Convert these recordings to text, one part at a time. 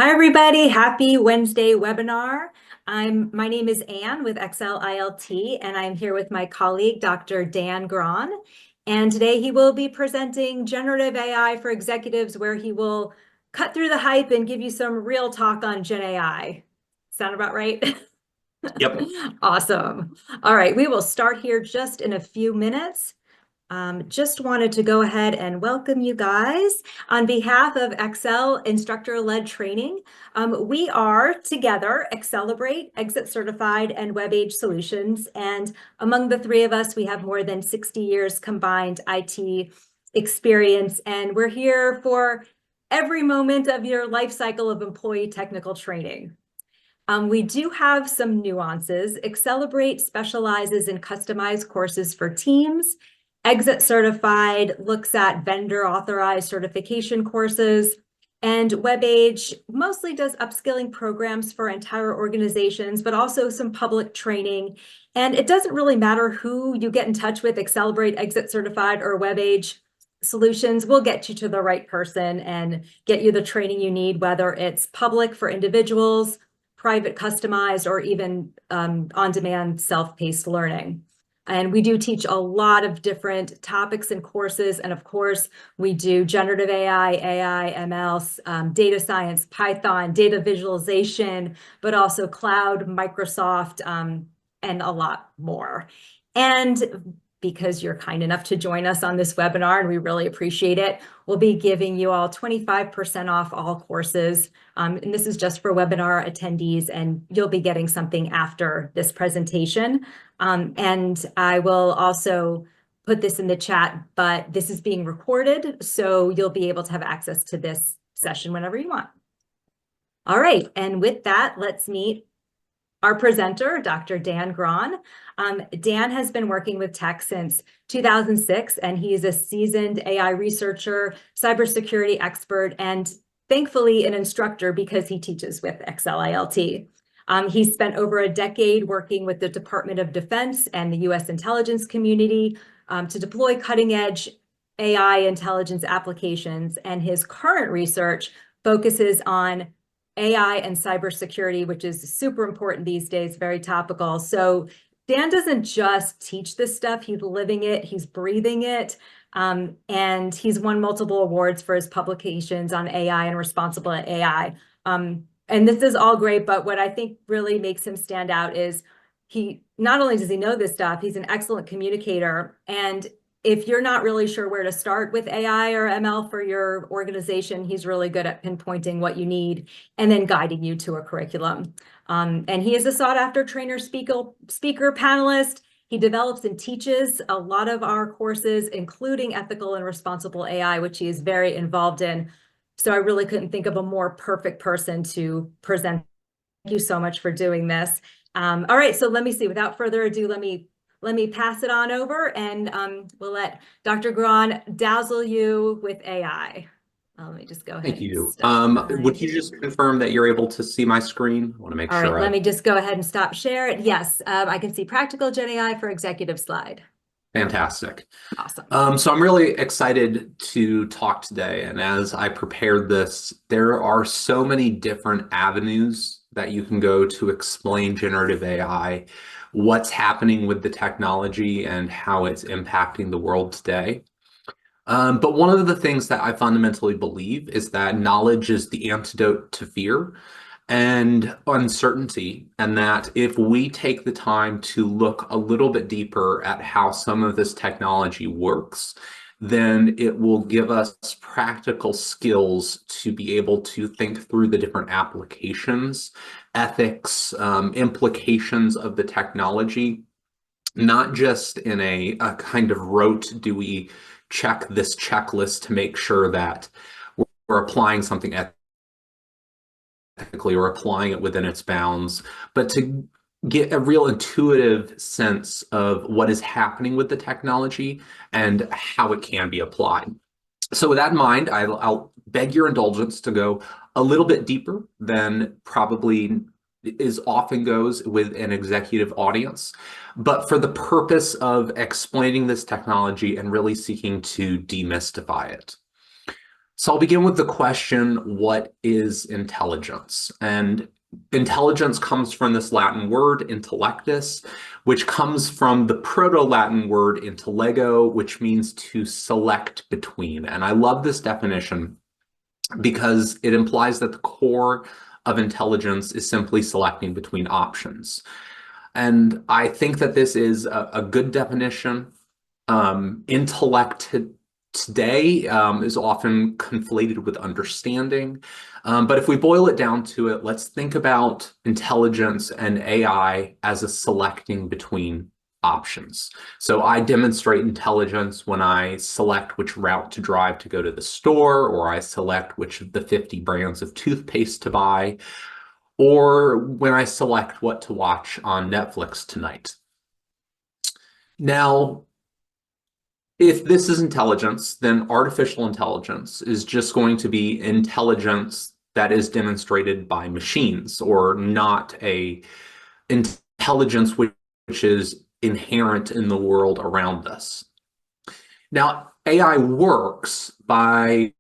Hi, everybody. Happy Wednesday webinar. My name is Anne with XLILT, and I'm here with my colleague, Dr. Dan Grahn. And today he will be presenting generative AI for executives, where he will cut through the hype and give you some real talk on GenAI. Sound about right? Yep. Awesome. All right, we will start here just in a few minutes. Just wanted to go ahead and welcome you guys. On behalf of Excel Instructor-Led Training, we are together Accelebrate, ExitCertified, and WebAge Solutions. And among the three of us, we have more than 60 years combined IT experience. And we're here for every moment of your life cycle of employee technical training. We do have some nuances. Accelebrate specializes in customized courses for teams. ExitCertified looks at vendor authorized certification courses, and WebAge mostly does upskilling programs for entire organizations, but also some public training. And it doesn't really matter who you get in touch with, Accelebrate, ExitCertified, or WebAge Solutions will get you to the right person and get you the training you need, whether it's public for individuals, private customized, or even on-demand self-paced learning. And we do teach a lot of different topics and courses. And of course, we do generative AI, ML, data science, Python, data visualization, but also cloud, Microsoft, and a lot more. And because you're kind enough to join us on this webinar, and we really appreciate it, we'll be giving you all 25% off all courses. And this is just for webinar attendees, and you'll be getting something after this presentation. And I will also put this in the chat, but this is being recorded, so you'll be able to have access to this session whenever you want. All right, and with that, let's meet our presenter, Dr. Dan Grahn. Dan has been working with tech since 2006, and he's a seasoned AI researcher, cybersecurity expert, and thankfully an instructor because he teaches with XLILT. He's spent over a decade working with the Department of Defense and the U.S. intelligence community to deploy cutting-edge AI intelligence applications, and his current research focuses on AI and cybersecurity, which is super important these days, very topical. So Dan doesn't just teach this stuff, he's living it, he's breathing it, and he's won multiple awards for his publications on AI and responsible AI. And this is all great, but what I think really makes him stand out is he not only does he know this stuff, he's an excellent communicator. And if you're not really sure where to start with AI or ML for your organization, he's really good at pinpointing what you need and then guiding you to a curriculum. And he is a sought-after trainer, speaker, panelist. He develops and teaches a lot of our courses, including ethical and responsible AI, which he is very involved in. So I really couldn't think of a more perfect person to present. Thank you so much for doing this. All right, so let me see. Without further ado, let me pass it on over, and we'll let Dr. Grahn dazzle you with AI. Let me just go ahead. Thank you. Would you just confirm that you're able to see my screen? I want to make sure. All right, let me just go ahead and stop share it. Yes, I can see practical GenAI for executive slide. Fantastic. Awesome. So I'm really excited to talk today. And as I prepared this, there are so many different avenues that you can go to explain generative AI, what's happening with the technology and how it's impacting the world today. But one of the things that I fundamentally believe is that knowledge is the antidote to fear and uncertainty, and that if we take the time to look a little bit deeper at how some of this technology works, then it will give us practical skills to be able to think through the different applications, ethics, implications of the technology, not just in a kind of rote, do we check this checklist to make sure that we're applying something ethically or applying it within its bounds, but to get a real intuitive sense of what is happening with the technology and how it can be applied. So with that in mind, I'll beg your indulgence to go a little bit deeper than probably is often goes with an executive audience, but for the purpose of explaining this technology and really seeking to demystify it. So I'll begin with the question, what is intelligence? And intelligence comes from this Latin word, intellectus, which comes from the Proto-Latin word intellego, which means to select between. And I love this definition because it implies that the core of intelligence is simply selecting between options. And I think that this is a good definition. Intellect today is often conflated with understanding. But if we boil it down to it, let's think about intelligence and AI as a selecting between options. So I demonstrate intelligence when I select which route to drive to go to the store, or I select which of the 50 brands of toothpaste to buy, or when I select what to watch on Netflix tonight. Now, if this is intelligence, then artificial intelligence is just going to be intelligence that is demonstrated by machines, or not a intelligence which is inherent in the world around us. Now, AI works by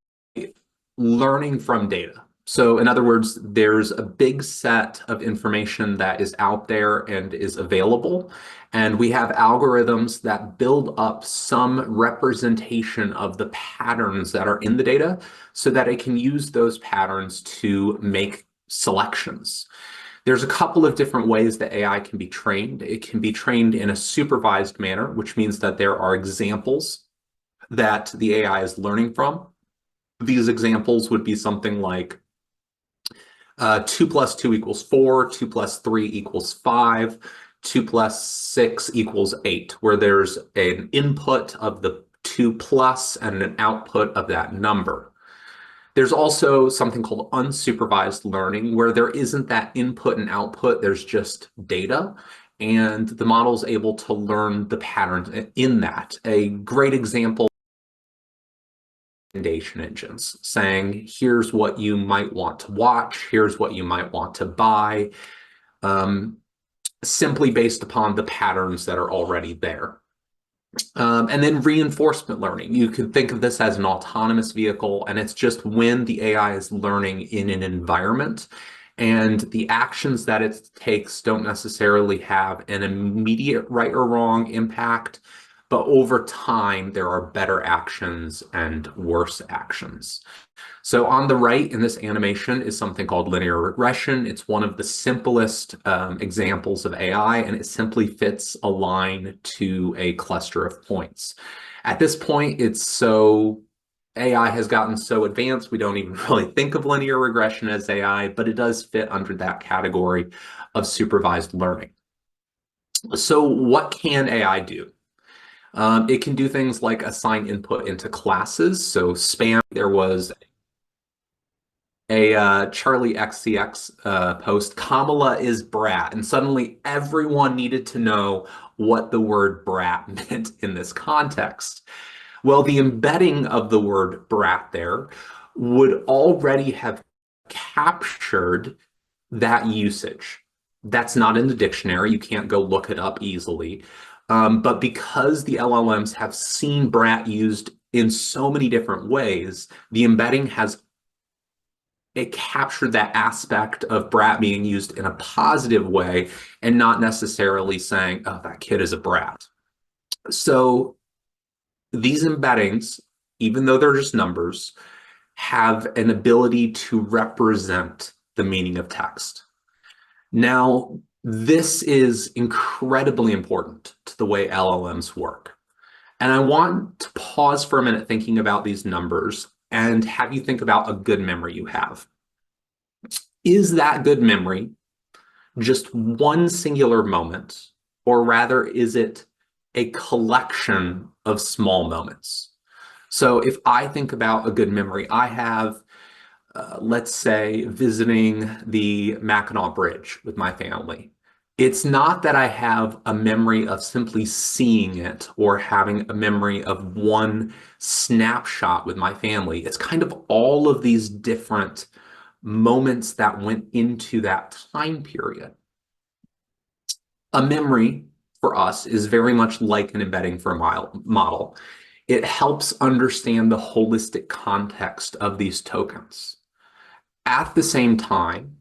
learning from data. So in other words, there's a big set of information that is out there and is available. And we have algorithms that build up some representation of the patterns that are in the data so that it can use those patterns to make selections. There's a couple of different ways that AI can be trained. It can be trained in a supervised manner, which means that there are examples that the AI is learning from. These examples would be something like 2 plus 2 equals 4, 2 plus 3 equals 5, 2 plus 6 equals 8, where there's an input of the 2 plus and an output of that number. There's also something called unsupervised learning, where there isn't that input and output, there's just data, and the model is able to learn the patterns in that. A great example, recommendation engines, saying, here's what you might want to watch, here's what you might want to buy, simply based upon the patterns that are already there. And then reinforcement learning. You could think of this as an autonomous vehicle, and it's just when the AI is learning in an environment, and the actions that it takes don't necessarily have an immediate right or wrong impact, but over time, there are better actions and worse actions. So on the right in this animation is something called linear regression. It's one of the simplest examples of AI, and it simply fits a line to a cluster of points. At this point, AI has gotten so advanced, we don't even really think of linear regression as AI, but it does fit under that category of supervised learning. So what can AI do? It can do things like assign input into classes. So spam, there was a Charlie XCX post, Kamala is brat, and suddenly everyone needed to know what the word brat meant in this context. Well, the embedding of the word brat there would already have captured that usage. That's not in the dictionary. You can't go look it up easily. But because the LLMs have seen brat used in so many different ways, the embedding has captured that aspect of brat being used in a positive way and not necessarily saying, oh, that kid is a brat. So these embeddings, even though they're just numbers, have an ability to represent the meaning of text. Now, this is incredibly important to the way LLMs work. And I want to pause for a minute thinking about these numbers and have you think about a good memory you have. Is that good memory just one singular moment, or rather is it a collection of small moments? So if I think about a good memory, I have, let's say, visiting the Mackinac Bridge with my family. It's not that I have a memory of simply seeing it or having a memory of one snapshot with my family. It's kind of all of these different moments that went into that time period. A memory for us is very much like an embedding for a model. it helps understand the holistic context of these tokens. At the same time,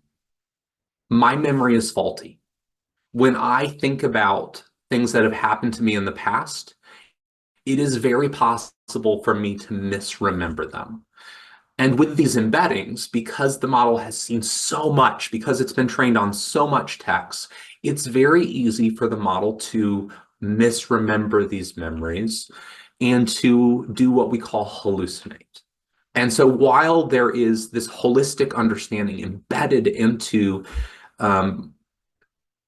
my memory is faulty. When I think about things that have happened to me in the past, it is very possible for me to misremember them. And with these embeddings, because the model has seen so much, because it's been trained on so much text, it's very easy for the model to misremember these memories and to do what we call hallucinate. And so while there is this holistic understanding embedded into the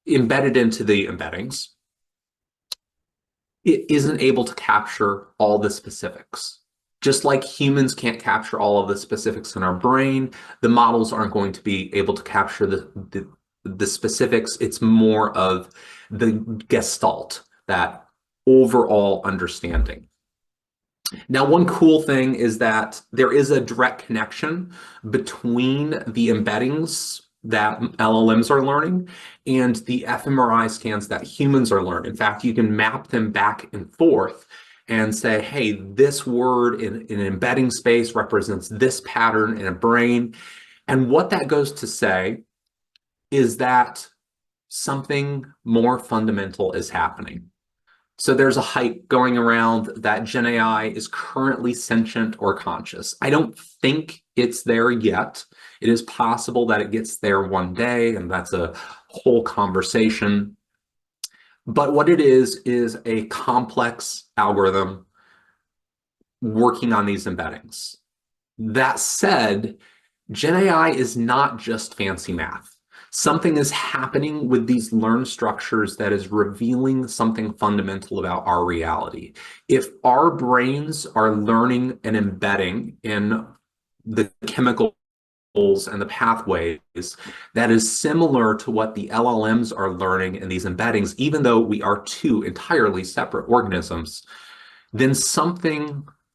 embeddings, it isn't able to capture all the specifics. Just like humans can't capture all of the specifics in our brain, the models aren't going to be able to capture the specifics. It's more of the gestalt, that overall understanding. Now, one cool thing is that there is a direct connection between the embeddings that LLMs are learning and the fMRI scans that humans are learning. In fact, you can map them back and forth and say, hey, this word in an embedding space represents this pattern in a brain. And what that goes to say is that something more fundamental is happening. So there's a hype going around that GenAI is currently sentient or conscious. I don't think it's there yet. It is possible that it gets there one day, and that's a whole conversation. But what it is a complex algorithm working on these embeddings. That said, GenAI is not just fancy math. Something is happening with these learned structures that is revealing something fundamental about our reality. If our brains are learning and embedding in the chemicals and the pathways that is similar to what the LLMs are learning in these embeddings, even though we are two entirely separate organisms, then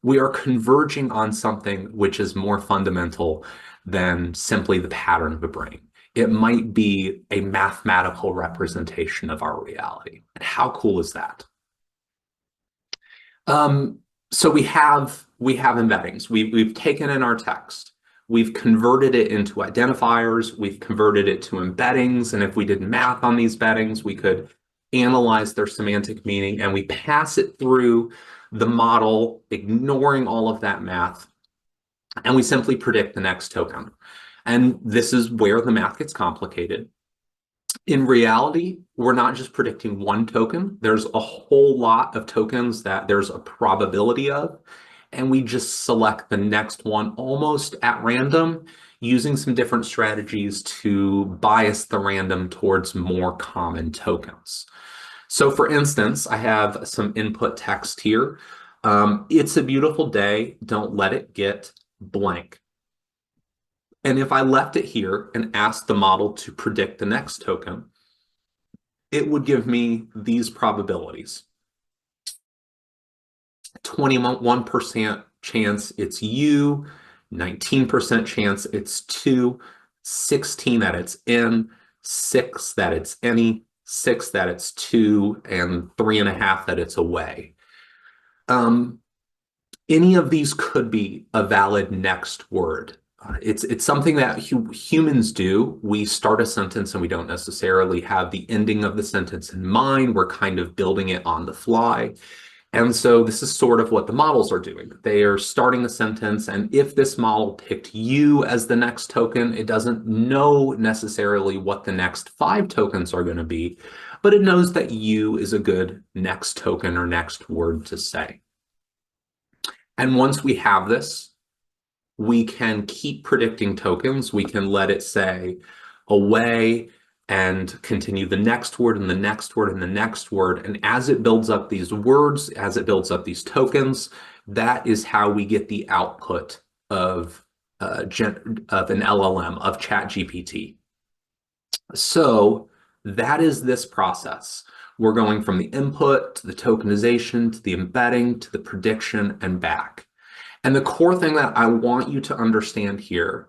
we are converging on something which is more fundamental than simply the pattern of the brain. It might be a mathematical representation of our reality. And how cool is that? So we have embeddings. We've taken in our text. We've converted it into identifiers. We've converted it to embeddings. And if we did math on these embeddings, we could analyze their semantic meaning, and we pass it through the model, ignoring all of that math, and we simply predict the next token. And this is where the math gets complicated. In reality, we're not just predicting one token. There's a whole lot of tokens that there's a probability of, and we just select the next one almost at random, using some different strategies to bias the random towards more common tokens. So for instance, I have some input text here. It's a beautiful day. Don't let it get blank. And if I left it here and asked the model to predict the next token, it would give me these probabilities. 21% chance it's you, 19% chance it's two, 16 that it's in, 6 that it's any, 6 that it's two, and 3.5 that it's away. Any of these could be a valid next word. It's something that humans do. We start a sentence and we don't necessarily have the ending of the sentence in mind. We're kind of building it on the fly. And so this is sort of what the models are doing. They are starting a sentence, and if this model picked you as the next token, it doesn't know necessarily what the next 5 tokens are going to be, but it knows that you is a good next token or next word to say. And once we have this, we can keep predicting tokens. We can let it say away and continue the next word and the next word and the next word. And as it builds up these words, as it builds up these tokens, that is how we get the output of an LLM, of ChatGPT. So that is this process. We're going from the input to the tokenization to the embedding to the prediction and back. And the core thing that I want you to understand here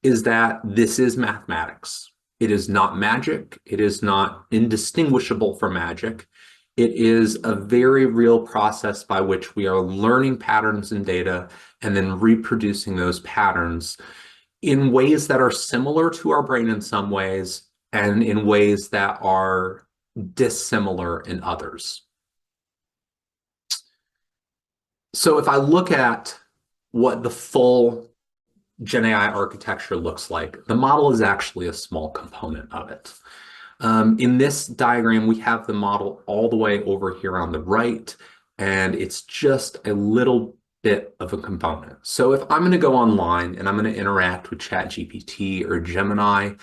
is that this is mathematics. It is not magic. It is not indistinguishable from magic. It is a very real process by which we are learning patterns in data and then reproducing those patterns in ways that are similar to our brain in some ways and in ways that are dissimilar in others. So if I look at what the full GenAI architecture looks like, the model is actually a small component of it. In this diagram, we have the model all the way over here on the right, and it's just a little bit of a component. So if I'm going to go online and I'm going to interact with ChatGPT or Gemini,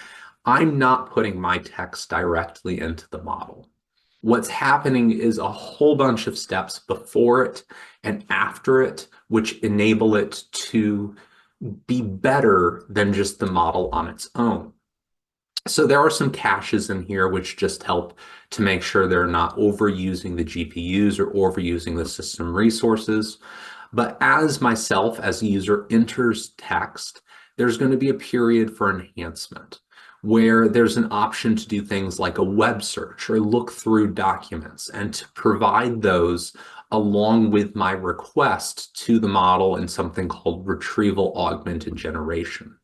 I'm not putting my text directly into the model. What's happening is a whole bunch of steps before it and after it, which enable it to be better than just the model on its own. So there are some caches in here which just help to make sure they're not overusing the GPUs or overusing the system resources. But as myself, as a user, enters text, there's going to be a period for enhancement where there's an option to do things like a web search or look through documents and to provide those along with my request to the model in something called retrieval augmented generation.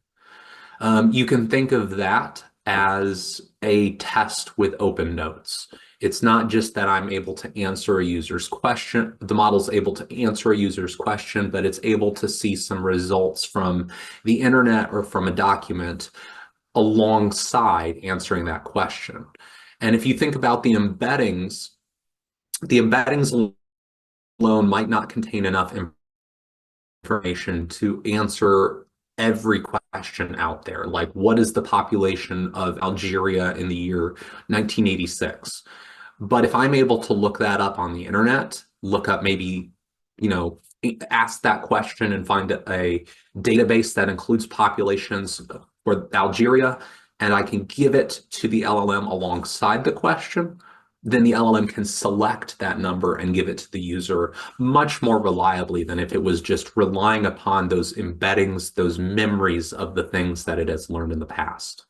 You can think of that as a test with open notes. It's not just that I'm able to answer a user's question, the model's able to answer a user's question, but it's able to see some results from the internet or from a document alongside answering that question. And if you think about the embeddings alone might not contain enough information to answer every question out there. Like, what is the population of Algeria in the year 1986? But if I'm able to look that up on the internet, look up maybe, ask that question and find a database that includes populations for Algeria, and I can give it to the LLM alongside the question, then the LLM can select that number and give it to the user much more reliably than if it was just relying upon those embeddings, those memories of the things that it has learned in the past.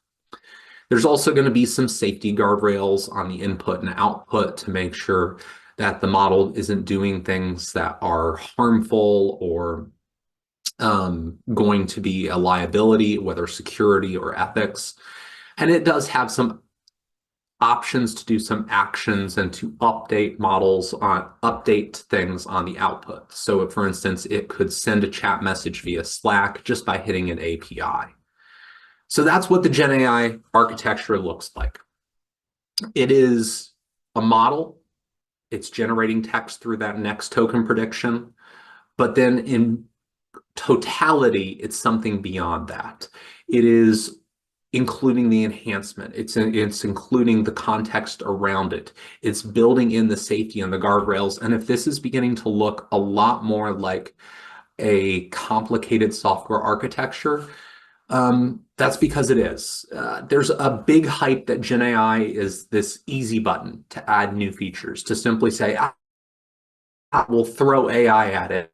There's also going to be some safety guardrails on the input and output to make sure that the model isn't doing things that are harmful or going to be a liability, whether security or ethics. And it does have some options to do some actions and to update things on the output. So if, for instance, it could send a chat message via Slack just by hitting an API. So that's what the GenAI architecture looks like. It is a model. It's generating text through that next token prediction. But then in totality, it's something beyond that. It is including the enhancement. It's including the context around it. It's building in the safety and the guardrails. And if this is beginning to look a lot more like a complicated software architecture, that's because it is. There's a big hype that GenAI is this easy button to add new features, to simply say, we'll throw AI at it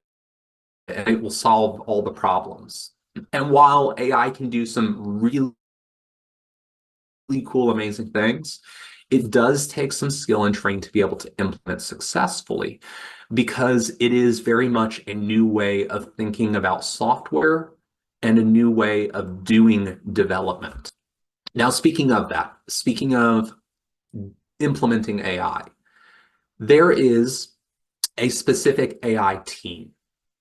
and it will solve all the problems. And while AI can do some really cool, amazing things, it does take some skill and training to be able to implement successfully, because it is very much a new way of thinking about software and a new way of doing development. Now, speaking of implementing AI, there is a specific AI team.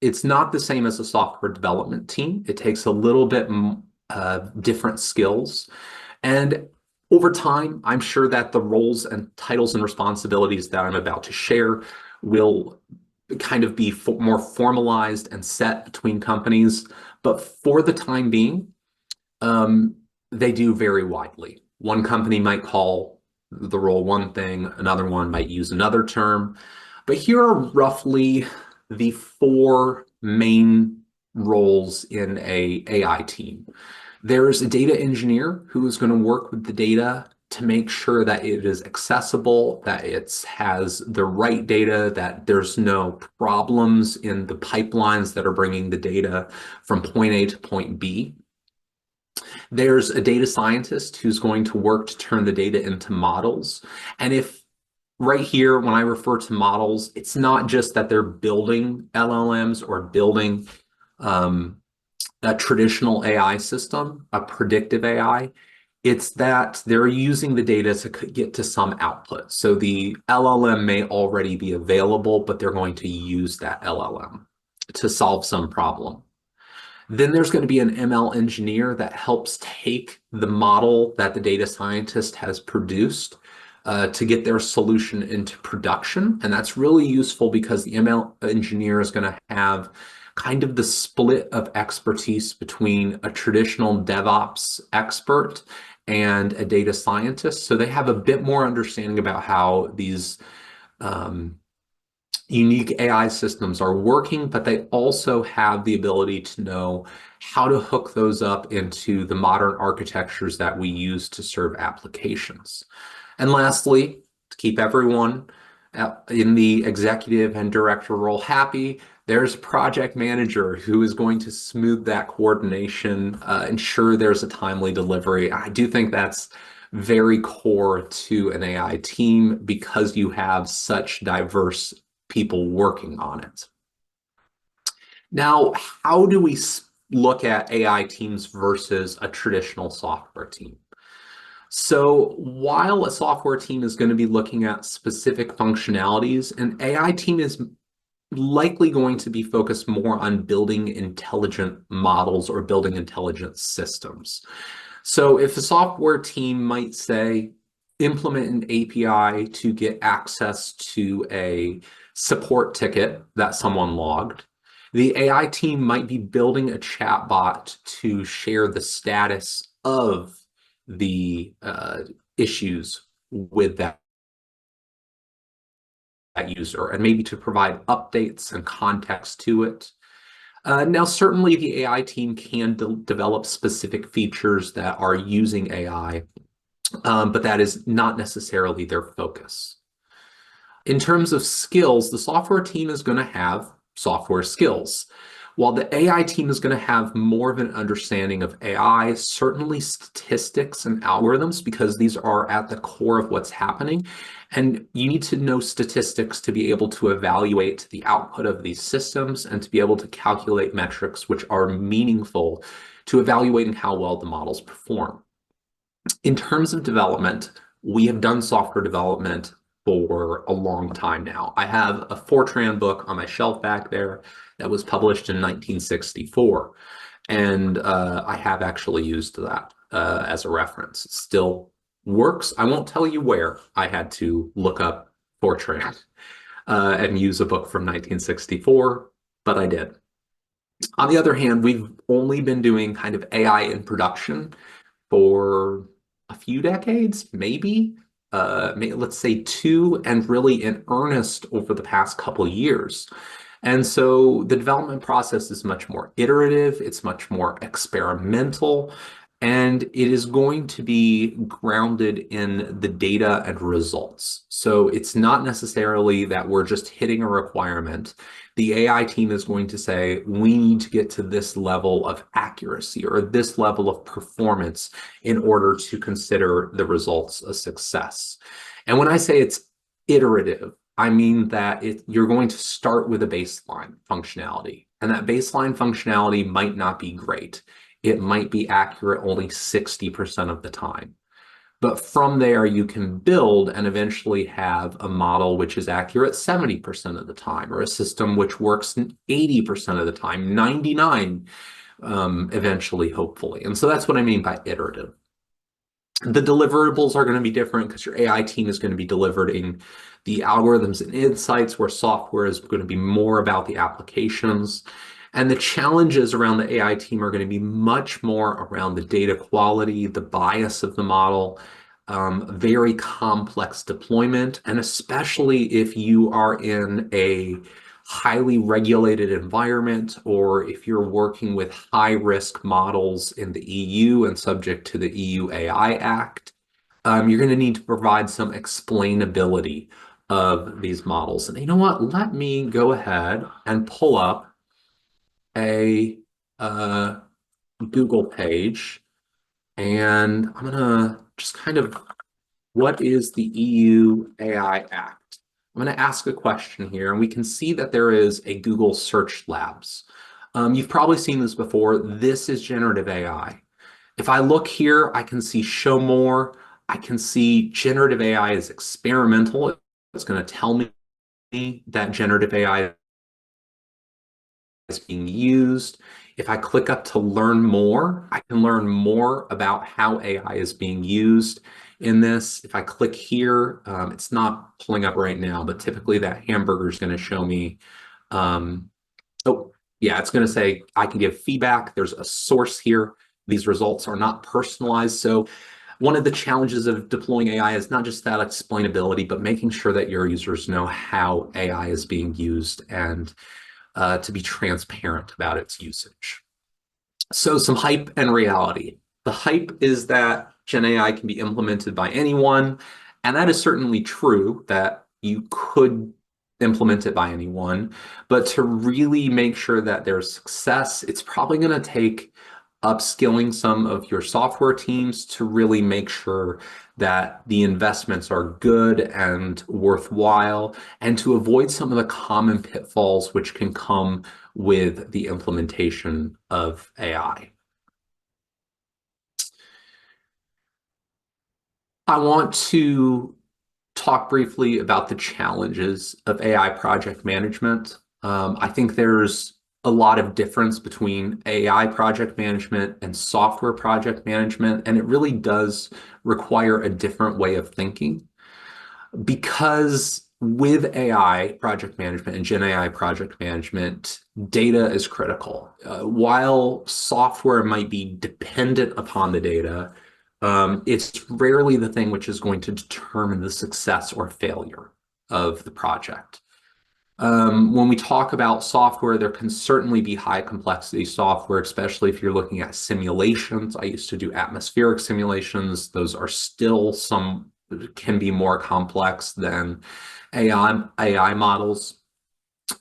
It's not the same as a software development team. It takes a little bit different skills. And over time, I'm sure that the roles and titles and responsibilities that I'm about to share will kind of be more formalized and set between companies. But for the time being, they do vary widely. One company might call the role one thing, another one might use another term. But here are roughly the 4 main roles in a AI team. There's a data engineer who is going to work with the data to make sure that it is accessible, that it has the right data, that there's no problems in the pipelines that are bringing the data from point A to point B. There's a data scientist who's going to work to turn the data into models. And if right here, when I refer to models, it's not just that they're building LLMs or building um, a traditional AI system, a predictive AI. It's that they're using the data to get to some output. So the LLM may already be available, but they're going to use that LLM to solve some problem. Then there's going to be an ML engineer that helps take the model that the data scientist has produced to get their solution into production. And that's really useful because the ML engineer is going to have kind of the split of expertise between a traditional DevOps expert and a data scientist. So they have a bit more understanding about how these um, unique AI systems are working, but they also have the ability to know how to hook those up into the modern architectures that we use to serve applications. And lastly, to keep everyone in the executive and director role happy, there's a project manager who is going to smooth that coordination, ensure there's a timely delivery. I do think that's very core to an AI team because you have such diverse people working on it. Now, how do we look at AI teams versus a traditional software team? So while a software team is going to be looking at specific functionalities, an AI team is likely going to be focused more on building intelligent models or building intelligent systems. So if a software team might say, implement an API to get access to a support ticket that someone logged, the AI team might be building a chatbot to share the status of the issues with that user and maybe to provide updates and context to it. Now, certainly the AI team can develop specific features that are using AI, but that is not necessarily their focus. In terms of skills, the software team is going to have software skills. While the AI team is going to have more of an understanding of AI, certainly statistics and algorithms, because these are at the core of what's happening. And you need to know statistics to be able to evaluate the output of these systems and to be able to calculate metrics which are meaningful to evaluating how well the models perform. In terms of development, we have done software development for a long time now. I have a Fortran book on my shelf back there that was published in 1964, and I have actually used that as a reference. It still works. I won't tell you where. I had to look up Fortran and use a book from 1964, but I did. On the other hand, we've only been doing kind of AI in production for a few decades, maybe, let's say two, and really in earnest over the past couple of years. And so the development process is much more iterative, it's much more experimental, and it is going to be grounded in the data and results. So it's not necessarily that we're just hitting a requirement. The AI team is going to say, we need to get to this level of accuracy or this level of performance in order to consider the results a success. And when I say it's iterative, I mean that you're going to start with a baseline functionality, and that baseline functionality might not be great. It might be accurate only 60% of the time. But from there, you can build and eventually have a model which is accurate 70% of the time, or a system which works 80% of the time, 99 eventually, hopefully. And so that's what I mean by iterative. The deliverables are going to be different because your AI team is going to be delivering the algorithms and insights, where software is going to be more about the applications. And the challenges around the AI team are going to be much more around the data quality, the bias of the model, very complex deployment, and especially if you are in a highly regulated environment, or if you're working with high-risk models in the EU and subject to the EU AI Act, you're going to need to provide some explainability of these models. And you know what? Let me go ahead and pull up a Google page, and I'm going to just kind of What is the EU AI Act? I'm going to ask a question here, and we can see that there is a Google Search Labs. You've probably seen this before. This is generative AI. If I look here, I can see show more. I can see generative AI is experimental. It's going to tell me that generative AI is being used. If I click up to learn more, I can learn more about how AI is being used in this. If I click here, it's not pulling up right now, but typically that hamburger is going to show me. Oh, yeah, it's going to say I can give feedback. There's a source here. These results are not personalized. So one of the challenges of deploying AI is not just that explainability, but making sure that your users know how AI is being used and to be transparent about its usage. So some hype and reality. The hype is that Gen AI can be implemented by anyone, and that is certainly true that you could implement it by anyone, but to really make sure that there's success, it's probably going to take upskilling some of your software teams to really make sure that the investments are good and worthwhile, and to avoid some of the common pitfalls which can come with the implementation of AI. I want to talk briefly about the challenges of AI project management. I think there's a lot of difference between AI project management and software project management, and it really does require a different way of thinking. Because with AI project management and Gen AI project management, data is critical. While software might be dependent upon the data, it's rarely the thing which is going to determine the success or failure of the project. When we talk about software, there can certainly be high complexity software, especially if you're looking at simulations. I used to do atmospheric simulations. Those are still can be more complex than AI models.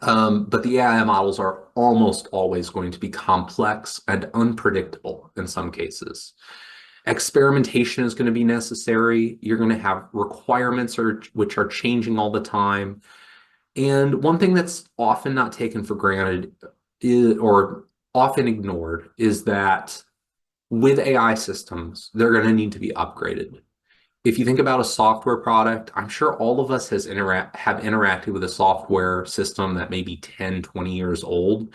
But the AI models are almost always going to be complex and unpredictable in some cases. Experimentation is going to be necessary. You're going to have requirements which are changing all the time. And one thing that's often not taken for granted or often ignored is that with AI systems, they're going to need to be upgraded. If you think about a software product, I'm sure all of us have interacted with a software system that may be 10, 20 years old,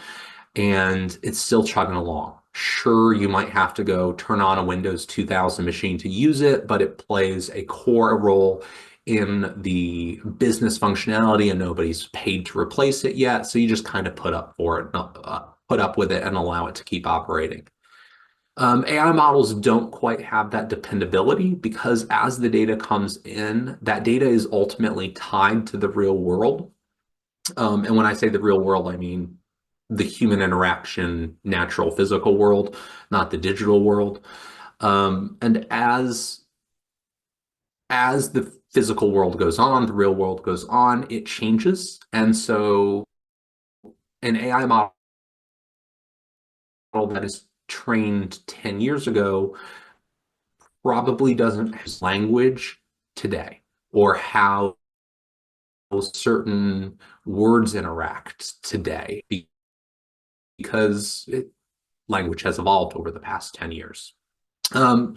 and it's still chugging along. Sure, you might have to go turn on a Windows 2000 machine to use it, but it plays a core role in the business functionality and nobody's paid to replace it yet. So you just kind of put up with it and allow it to keep operating. AI models don't quite have that dependability because as the data comes in, that data is ultimately tied to the real world. And when I say the real world, I mean the human interaction, natural physical world, not the digital world. And as the physical world goes on, the real world goes on, it changes. And so an AI model that is trained 10 years ago probably doesn't have language today or how certain words interact today because language has evolved over the past 10 years. So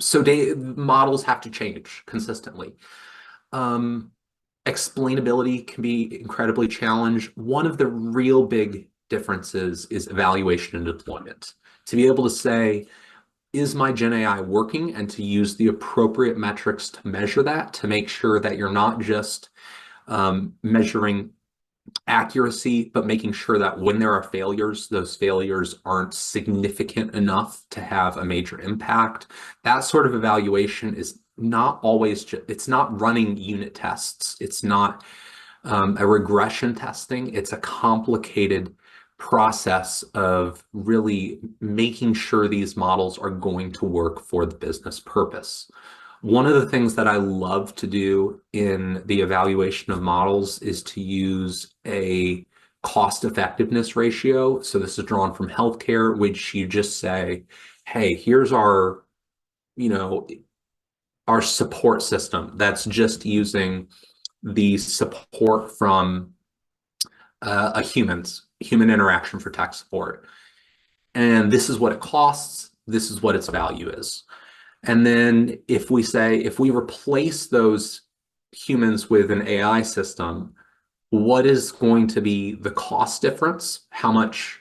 models have to change consistently. Explainability can be incredibly challenged. One of the real big differences is evaluation and deployment. To be able to say, is my Gen AI working, and to use the appropriate metrics to measure that, to make sure that you're not just measuring accuracy, but making sure that when there are failures, those failures aren't significant enough to have a major impact. That sort of evaluation is not always, it's not running unit tests. It's not a regression testing. It's a complicated process of really making sure these models are going to work for the business purpose. One of the things that I love to do in the evaluation of models is to use a cost effectiveness ratio. So this is drawn from healthcare, which you just say, hey, here's our, you know, our support system that's just using the support from a human interaction for tech support. And this is what it costs. This is what its value is. And then if we replace those humans with an AI system, what is going to be the cost difference? How much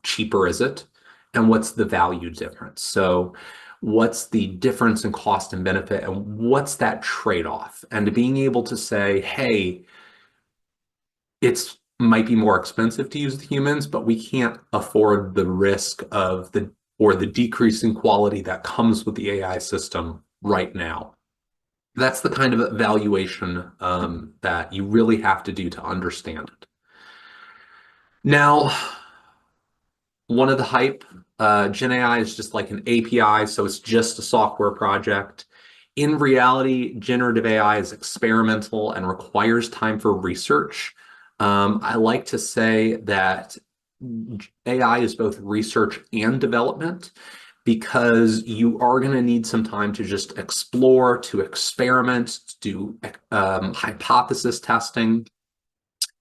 cheaper is it? And what's the value difference? So what's the difference in cost and benefit? And what's that trade-off? And being able to say, hey, it's might be more expensive to use the humans, but we can't afford the risk of the decrease in quality that comes with the AI system right now. That's the kind of evaluation that you really have to do to understand it. Now, one of the hype, GenAI is just like an API, so it's just a software project. In reality, generative AI is experimental and requires time for research. I like to say that AI is both research and development because you are going to need some time to just explore, to experiment, to do hypothesis testing.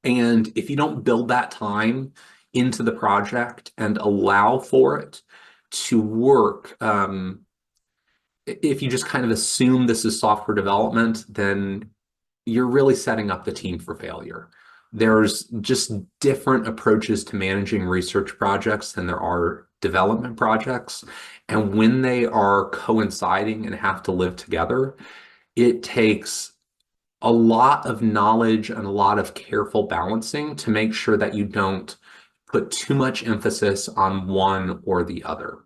And if you don't build that time into the project and allow for it to work, if you just kind of assume this is software development, then you're really setting up the team for failure. There's just different approaches to managing research projects than there are development projects. And when they are coinciding and have to live together, it takes a lot of knowledge and a lot of careful balancing to make sure that you don't put too much emphasis on one or the other.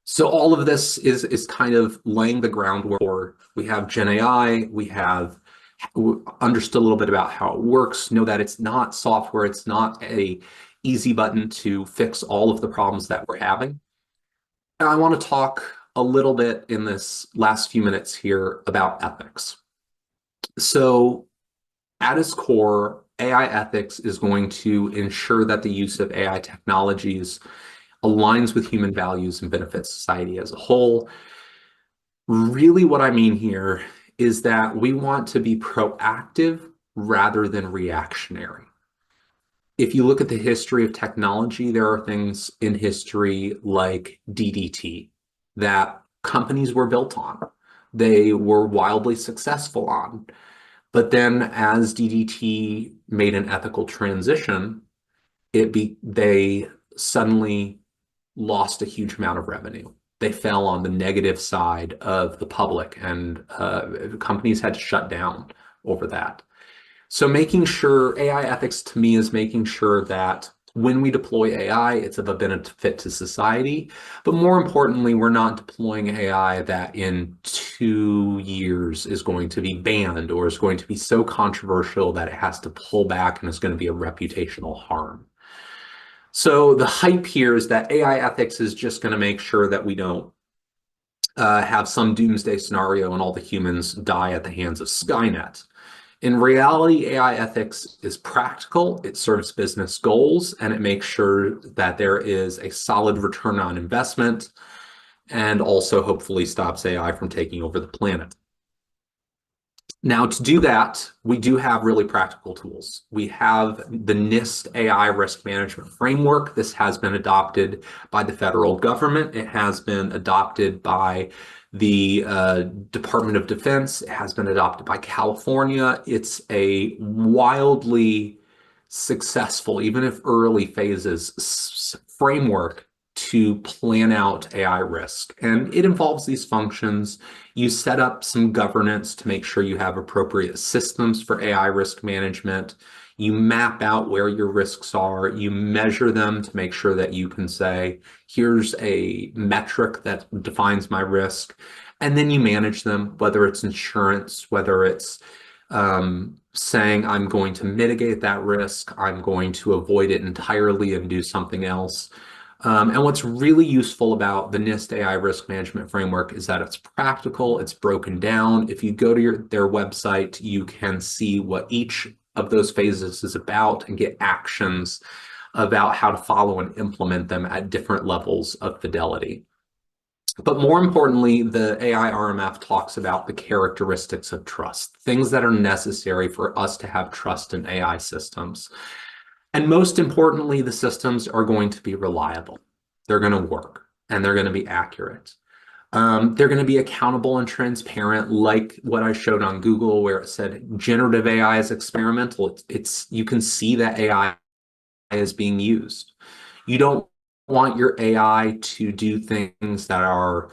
So all of this is kind of laying the groundwork for, we have GenAI, we have understood a little bit about how it works, know that it's not software, it's not a easy button to fix all of the problems that we're having. And I want to talk a little bit in this last few minutes here about ethics. So at its core, AI ethics is going to ensure that the use of AI technologies aligns with human values and benefits society as a whole. Really, what I mean here is that we want to be proactive rather than reactionary. If you look at the history of technology, there are things in history like DDT that companies were built on. They were wildly successful on. But then as DDT made an ethical transition, they suddenly lost a huge amount of revenue. They fell on the negative side of the public, and companies had to shut down over that. So making sure AI ethics to me is making sure that when we deploy AI, it's of a benefit to society. But more importantly, we're not deploying AI that in 2 years is going to be banned or is going to be so controversial that it has to pull back and is going to be a reputational harm. So the hype here is that AI ethics is just going to make sure that we don't have some doomsday scenario and all the humans die at the hands of Skynet. In reality, AI ethics is practical, it serves business goals, and it makes sure that there is a solid return on investment and also hopefully stops AI from taking over the planet. Now, to do that, we do have really practical tools. We have the NIST AI risk management framework. This has been adopted by the federal government. It has been adopted by the Department of Defense. It has been adopted by California. It's a wildly successful, even if early phases, framework to plan out AI risk. And it involves these functions. You set up some governance to make sure you have appropriate systems for AI risk management. You map out where your risks are. You measure them to make sure that you can say, here's a metric that defines my risk. And then you manage them, whether it's insurance, whether it's saying I'm going to mitigate that risk, I'm going to avoid it entirely and do something else. And what's really useful about the NIST AI risk management framework is that it's practical, it's broken down. If you go to their website, you can see what each of those phases is about and get actions about how to follow and implement them at different levels of fidelity. But more importantly, the AI RMF talks about the characteristics of trust, things that are necessary for us to have trust in AI systems. And most importantly, the systems are going to be reliable. They're going to work and they're going to be accurate. They're going to be accountable and transparent, like what I showed on Google, where it said generative AI is experimental. It's you can see that AI is being used. You don't want your AI to do things that are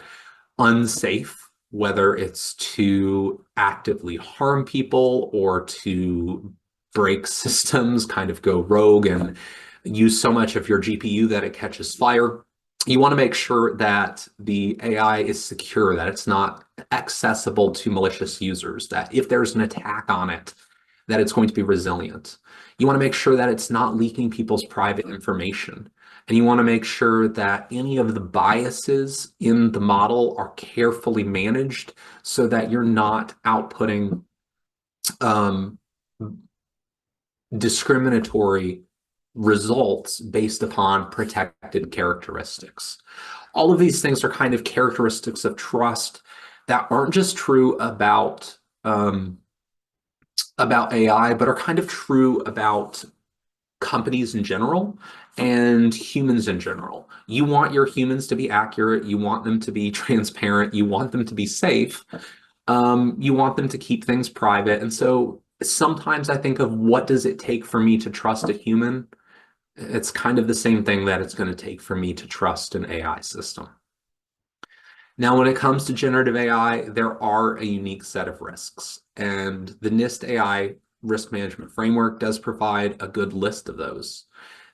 unsafe, whether it's to actively harm people or to break systems, kind of go rogue and use so much of your GPU that it catches fire. You want to make sure that the AI is secure, that it's not accessible to malicious users, that if there's an attack on it, that it's going to be resilient. You want to make sure that it's not leaking people's private information. And you want to make sure that any of the biases in the model are carefully managed so that you're not outputting discriminatory results based upon protected characteristics. All of these things are kind of characteristics of trust that aren't just true about AI, but are kind of true about companies in general and humans in general. You want your humans to be accurate, you want them to be transparent, you want them to be safe, you want them to keep things private. And so sometimes I think of what does it take for me to trust a human? It's kind of the same thing that it's going to take for me to trust an AI system. Now, when it comes to generative AI, there are a unique set of risks, and the NIST AI risk management framework does provide a good list of those.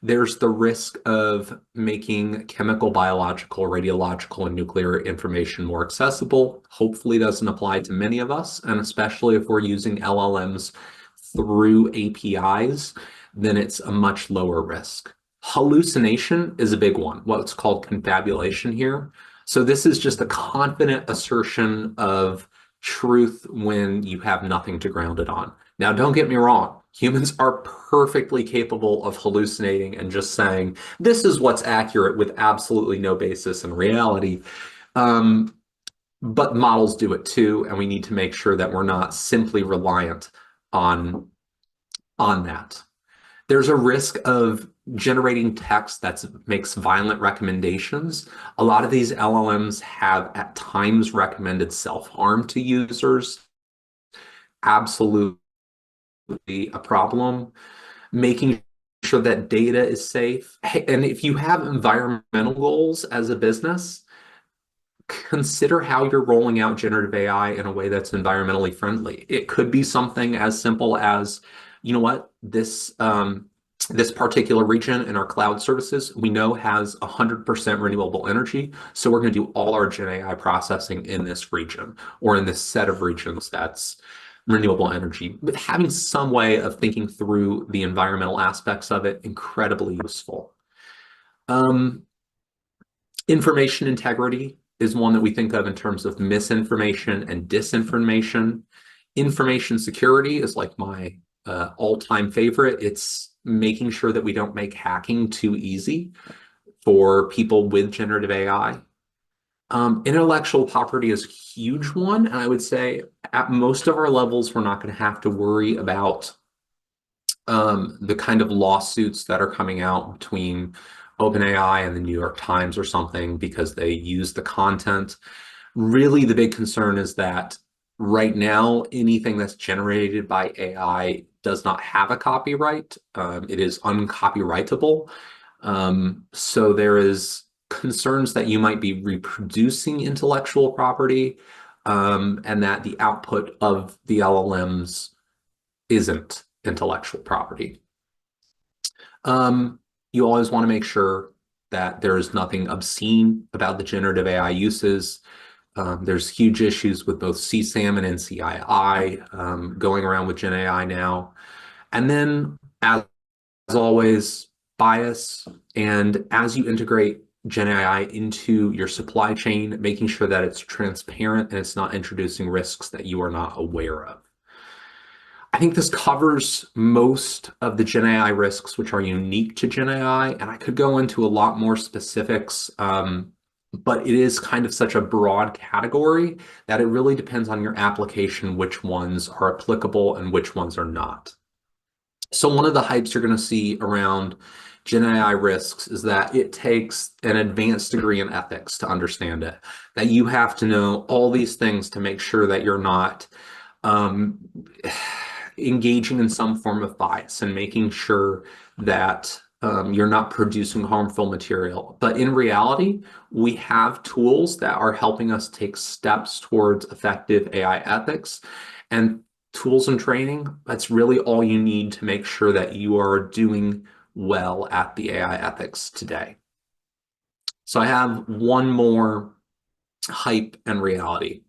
There's the risk of making chemical, biological, radiological, and nuclear information more accessible. Hopefully doesn't apply to many of us, and especially if we're using LLMs through APIs, then it's a much lower risk. Hallucination is a big one, what's called confabulation here. So this is just a confident assertion of truth when you have nothing to ground it on. Now, don't get me wrong. Humans are perfectly capable of hallucinating and just saying, this is what's accurate with absolutely no basis in reality. But models do it too, and we need to make sure that we're not simply reliant on that. There's a risk of generating text that makes violent recommendations. A lot of these LLMs have at times recommended self-harm to users. Absolutely a problem. Making sure that data is safe. And if you have environmental goals as a business, consider how you're rolling out generative AI in a way that's environmentally friendly. It could be something as simple as, you know what, this particular region in our cloud services, we know has 100% renewable energy. So we're going to do all our Gen AI processing in this region or in this set of regions that's renewable energy. But having some way of thinking through the environmental aspects of it, incredibly useful. Information integrity is one that we think of in terms of misinformation and disinformation. Information security is like my all-time favorite. It's making sure that we don't make hacking too easy for people with generative AI. Intellectual property is a huge one, and I would say at most of our levels, we're not going to have to worry about the kind of lawsuits that are coming out between OpenAI and the New York Times or something because they use the content. Really, the big concern is that right now, anything that's generated by AI does not have a copyright. It is uncopyrightable. So there is concerns that you might be reproducing intellectual property, and that the output of the LLMs isn't intellectual property. You always want to make sure that there is nothing obscene about the generative AI uses. There's huge issues with both CSAM and NCII going around with GenAI now. And then, as always, bias. And as you integrate GenAI into your supply chain, making sure that it's transparent and it's not introducing risks that you are not aware of. I think this covers most of the Gen AI risks, which are unique to Gen AI, and I could go into a lot more specifics, but it is kind of such a broad category that it really depends on your application, which ones are applicable and which ones are not. So one of the hypes you're going to see around Gen AI risks is that it takes an advanced degree in ethics to understand it, that you have to know all these things to make sure that you're not um, engaging in some form of bias and making sure that you're not producing harmful material. But in reality, we have tools that are helping us take steps towards effective AI ethics. And tools and training, that's really all you need to make sure that you are doing well at the AI ethics today. So I have one more hype and reality.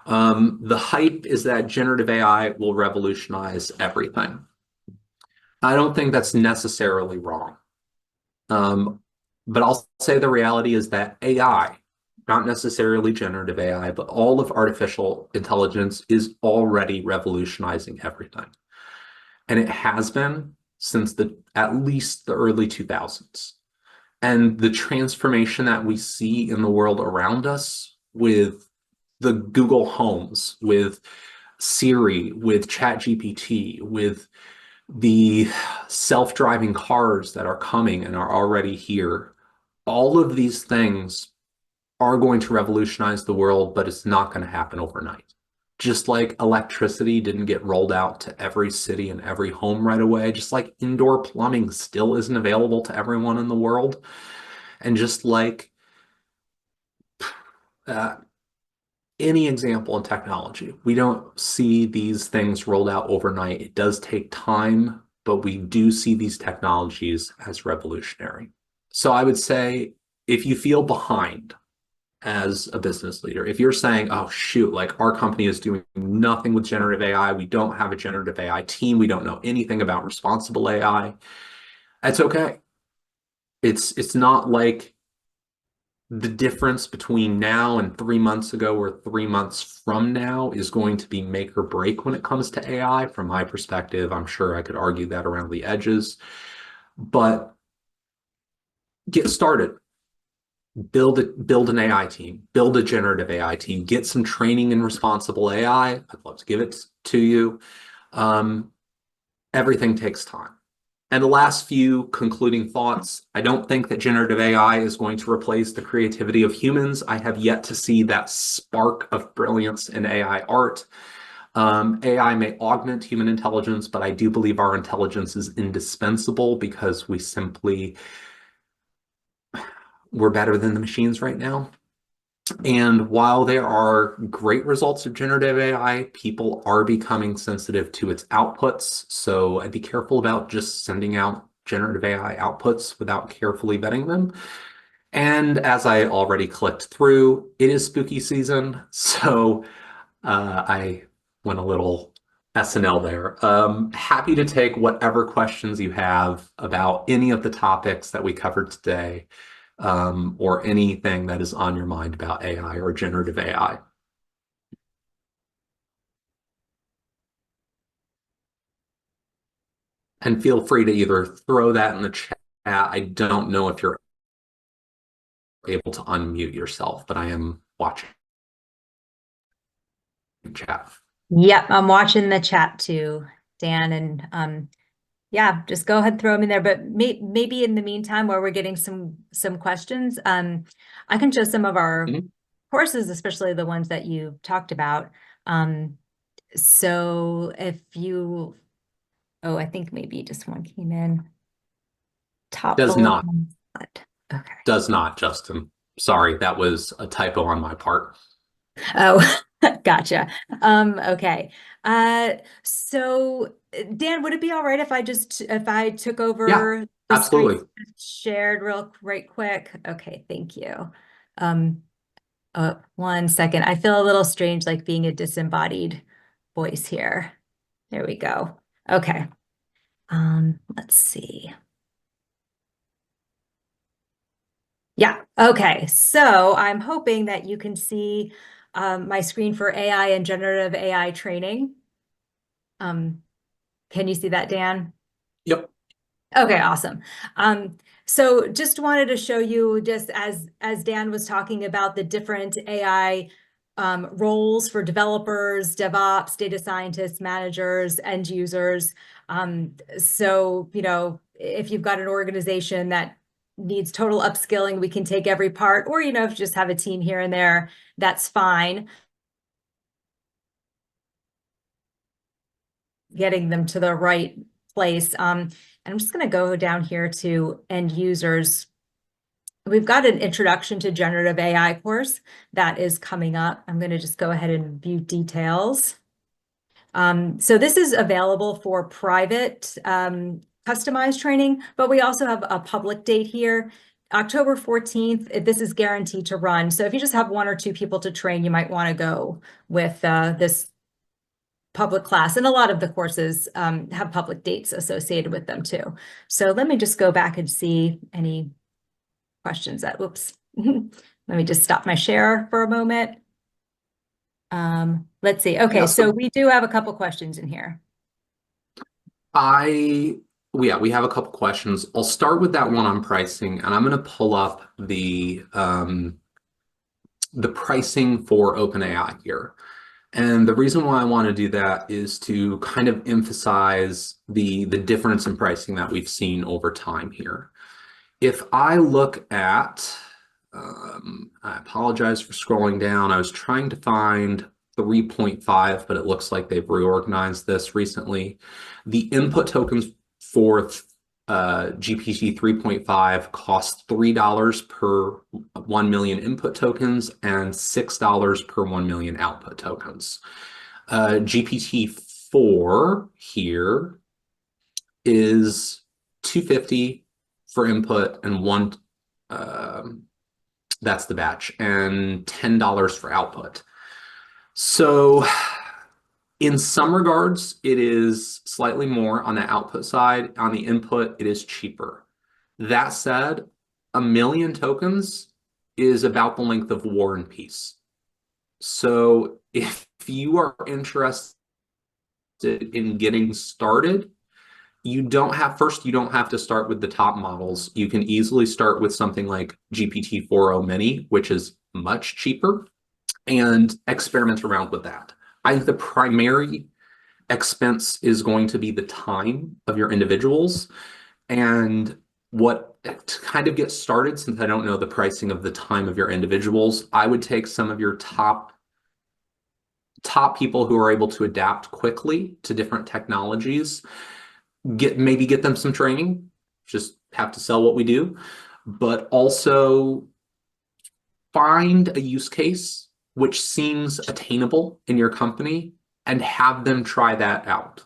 The hype is that generative AI will revolutionize everything. I don't think that's necessarily wrong. Um, but I'll say the reality is that AI, not necessarily generative AI, but all of artificial intelligence is already revolutionizing everything. And it has been since at least the early 2000s. And the transformation that we see in the world around us with the Google Homes, with Siri, with ChatGPT, with the self-driving cars that are coming and are already here, all of these things are going to revolutionize the world, but it's not going to happen overnight. Just like electricity didn't get rolled out to every city and every home right away, just like indoor plumbing still isn't available to everyone in the world, and just like uh, any example in technology, we don't see these things rolled out overnight. It does take time, but we do see these technologies as revolutionary. So I would say if you feel behind as a business leader, if you're saying, oh, shoot, like our company is doing nothing with generative AI, we don't have a generative AI team, we don't know anything about responsible AI, that's okay. It's not like the difference between now and 3 months ago or 3 months from now is going to be make or break when it comes to AI. From my perspective, I'm sure I could argue that around the edges, but get started. Build an AI team, build a generative AI team, get some training in responsible AI. I'd love to give it to you. Um, Everything takes time. And the last few concluding thoughts, I don't think that generative AI is going to replace the creativity of humans. I have yet to see that spark of brilliance in AI art. AI may augment human intelligence, but I do believe our intelligence is indispensable because we're better than the machines right now. And while there are great results of generative AI, people are becoming sensitive to its outputs. So I'd be careful about just sending out generative AI outputs without carefully vetting them. And as I already clicked through, it is spooky season. So I went a little SNL there. Happy to take whatever questions you have about any of the topics that we covered today, or anything that is on your mind about AI or generative AI. And feel free to either throw that in the chat. I don't know if you're able to unmute yourself, but I am watching chat. Yep, I'm watching the chat too, Dan, and yeah, just go ahead, throw them in there. But maybe in the meantime, while we're getting some questions, I can show some of our Mhm. courses, especially the ones that you talked about. So if you, oh, I think maybe just one came in. Top Does bullet. not, Okay. does not, Justin. Sorry, that was a typo on my part. Oh, gotcha. Okay. So Dan, would it be all right if I took Yeah, over the screen, absolutely. shared right quick? Okay, thank you. Um, 1 second. I feel a little strange, like being a disembodied voice here. There we go. Okay. Let's see. Yeah. Okay. So I'm hoping that you can see my screen for AI and generative AI training. Can you see that, Dan? Yep. Okay, awesome. So just wanted to show you, just as Dan was talking about the different AI roles for developers, DevOps, data scientists, managers, end users. So, if you've got an organization that needs total upskilling, we can take every part, or, if you just have a team here and there, that's fine. Getting them to the right place. And I'm just going to go down here to end users. We've got an introduction to generative AI course that is coming up. I'm going to just go ahead and view details. So this is available for private customized training, but we also have a public date here, October 14th. This is guaranteed to run. So if you just have one or two people to train, you might want to go with this public class. And a lot of the courses have public dates associated with them too. So let me just go back and see any questions that, oops. Let me just stop my share for a moment. Let's see. Okay, so we do have a couple questions in here. We have a couple questions. I'll start with that one on pricing, and I'm going to pull up the pricing for OpenAI here. And the reason why I want to do that is to kind of emphasize the difference in pricing that we've seen over time here. If I look at, I apologize for scrolling down. I was trying to find 3.5, but it looks like they've reorganized this recently. The input tokens for GPT 3.5 cost $3 per 1 million input tokens and $6 per 1 million output tokens. GPT 4 here is $250 for input and that's the batch, and $10 for output. So in some regards, it is slightly more on the output side. On the input, it is cheaper. That said, 1 million tokens is about the length of War and Peace. So if you are interested in getting started, you don't have to start with the top models. You can easily start with something like GPT-4o Mini, which is much cheaper, and experiment around with that. I think the primary expense is going to be the time of your individuals. And to kind of get started, since I don't know the pricing of the time of your individuals, I would take some of your top people who are able to adapt quickly to different technologies, maybe get them some training, just have to sell what we do, but also find a use case which seems attainable in your company and have them try that out.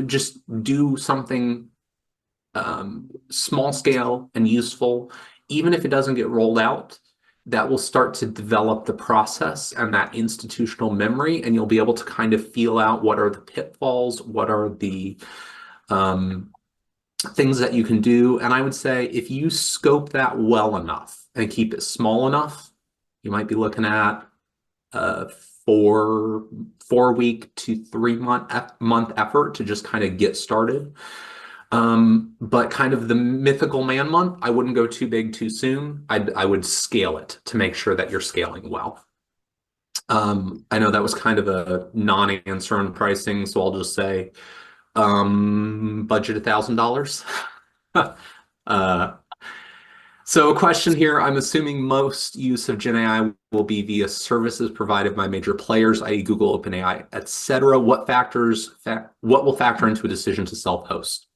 Just do something small scale and useful. Even if it doesn't get rolled out, that will start to develop the process and that institutional memory, and you'll be able to kind of feel out what are the pitfalls, what are the things that you can do. And I would say if you scope that well enough and keep it small enough, you might be looking at a 4-week to 3-month effort to just kind of get started. But kind of the mythical man month, I wouldn't go too big too soon. I would scale it to make sure that you're scaling well. I know that was kind of a non-answer on pricing, so I'll just say budget $1,000. So a question here, I'm assuming most use of GenAI will be via services provided by major players, i.e. Google, OpenAI, etc. What will factor into a decision to self-host?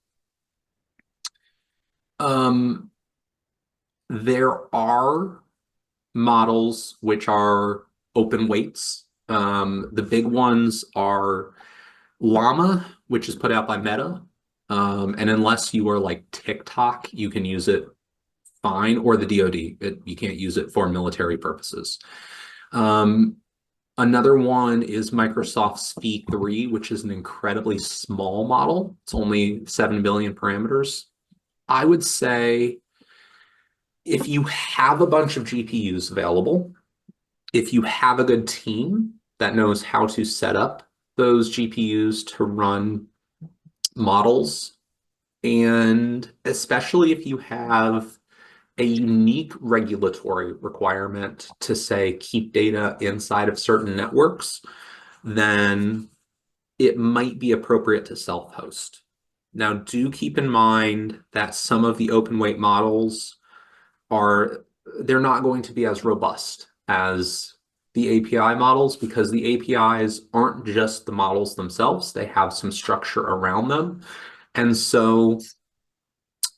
There are models which are open weights. The big ones are Llama, which is put out by Meta. And unless you are like TikTok, you can use it fine, or the DoD. You can't use it for military purposes. Another one is Microsoft's V3, which is an incredibly small model. It's only 7 billion parameters. I would say if you have a bunch of GPUs available, if you have a good team that knows how to set up those GPUs to run models. And especially if you have a unique regulatory requirement to say keep data inside of certain networks, then it might be appropriate to self-host. Now, do keep in mind that some of the open weight models they're not going to be as robust as the API models because the APIs aren't just the models themselves, they have some structure around them. And so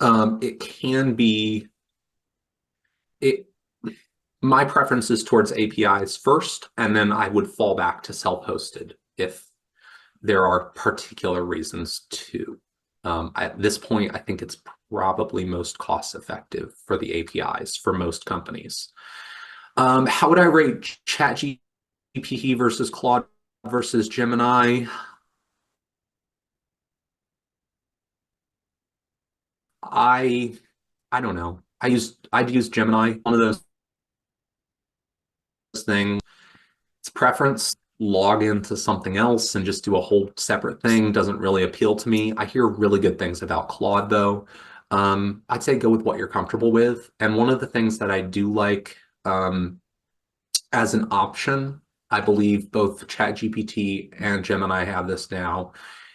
it can be it my preference is towards APIs first, and then I would fall back to self-hosted if there are particular reasons to. At this point, I think it's probably most cost effective for the APIs for most companies. How would I rate ChatGPT versus Claude versus Gemini? I don't know. I'd use Gemini, one of those things. It's preference. Log into something else and just do a whole separate thing doesn't really appeal to me. I hear really good things about Claude though. I'd say go with what you're comfortable with. And one of the things that I do like as an option, I believe both ChatGPT and Gemini have this now,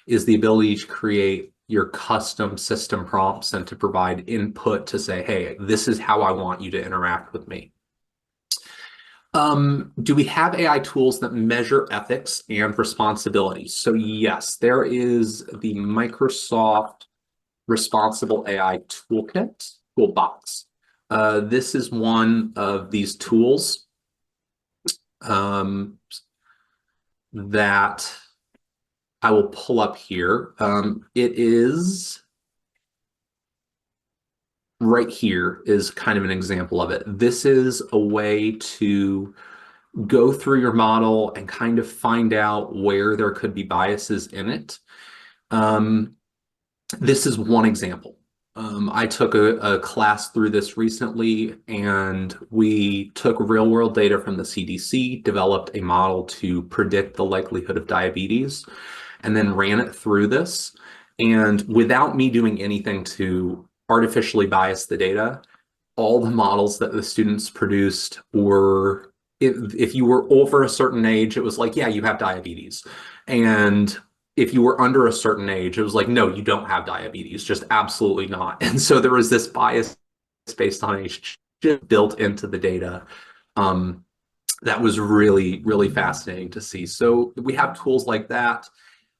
is the ability to create your custom system prompts and to provide input to say, hey, this is how I want you to interact with me. Do we have AI tools that measure ethics and responsibility? So yes, there is the Microsoft Responsible AI Toolbox. This is one of these tools that I will pull up here. It is right here is kind of an example of it. This is a way to go through your model and kind of find out where there could be biases in it. This is one example. I took a class through this recently, and we took real world data from the CDC, developed a model to predict the likelihood of diabetes, and then ran it through this. And without me doing anything to artificially bias the data, all the models that the students produced were, if you were over a certain age, it was like, yeah, you have diabetes. And if you were under a certain age, it was like, no, you don't have diabetes, just absolutely not. And so there was this bias based on age built into the data. That was really, really fascinating to see. So we have tools like that.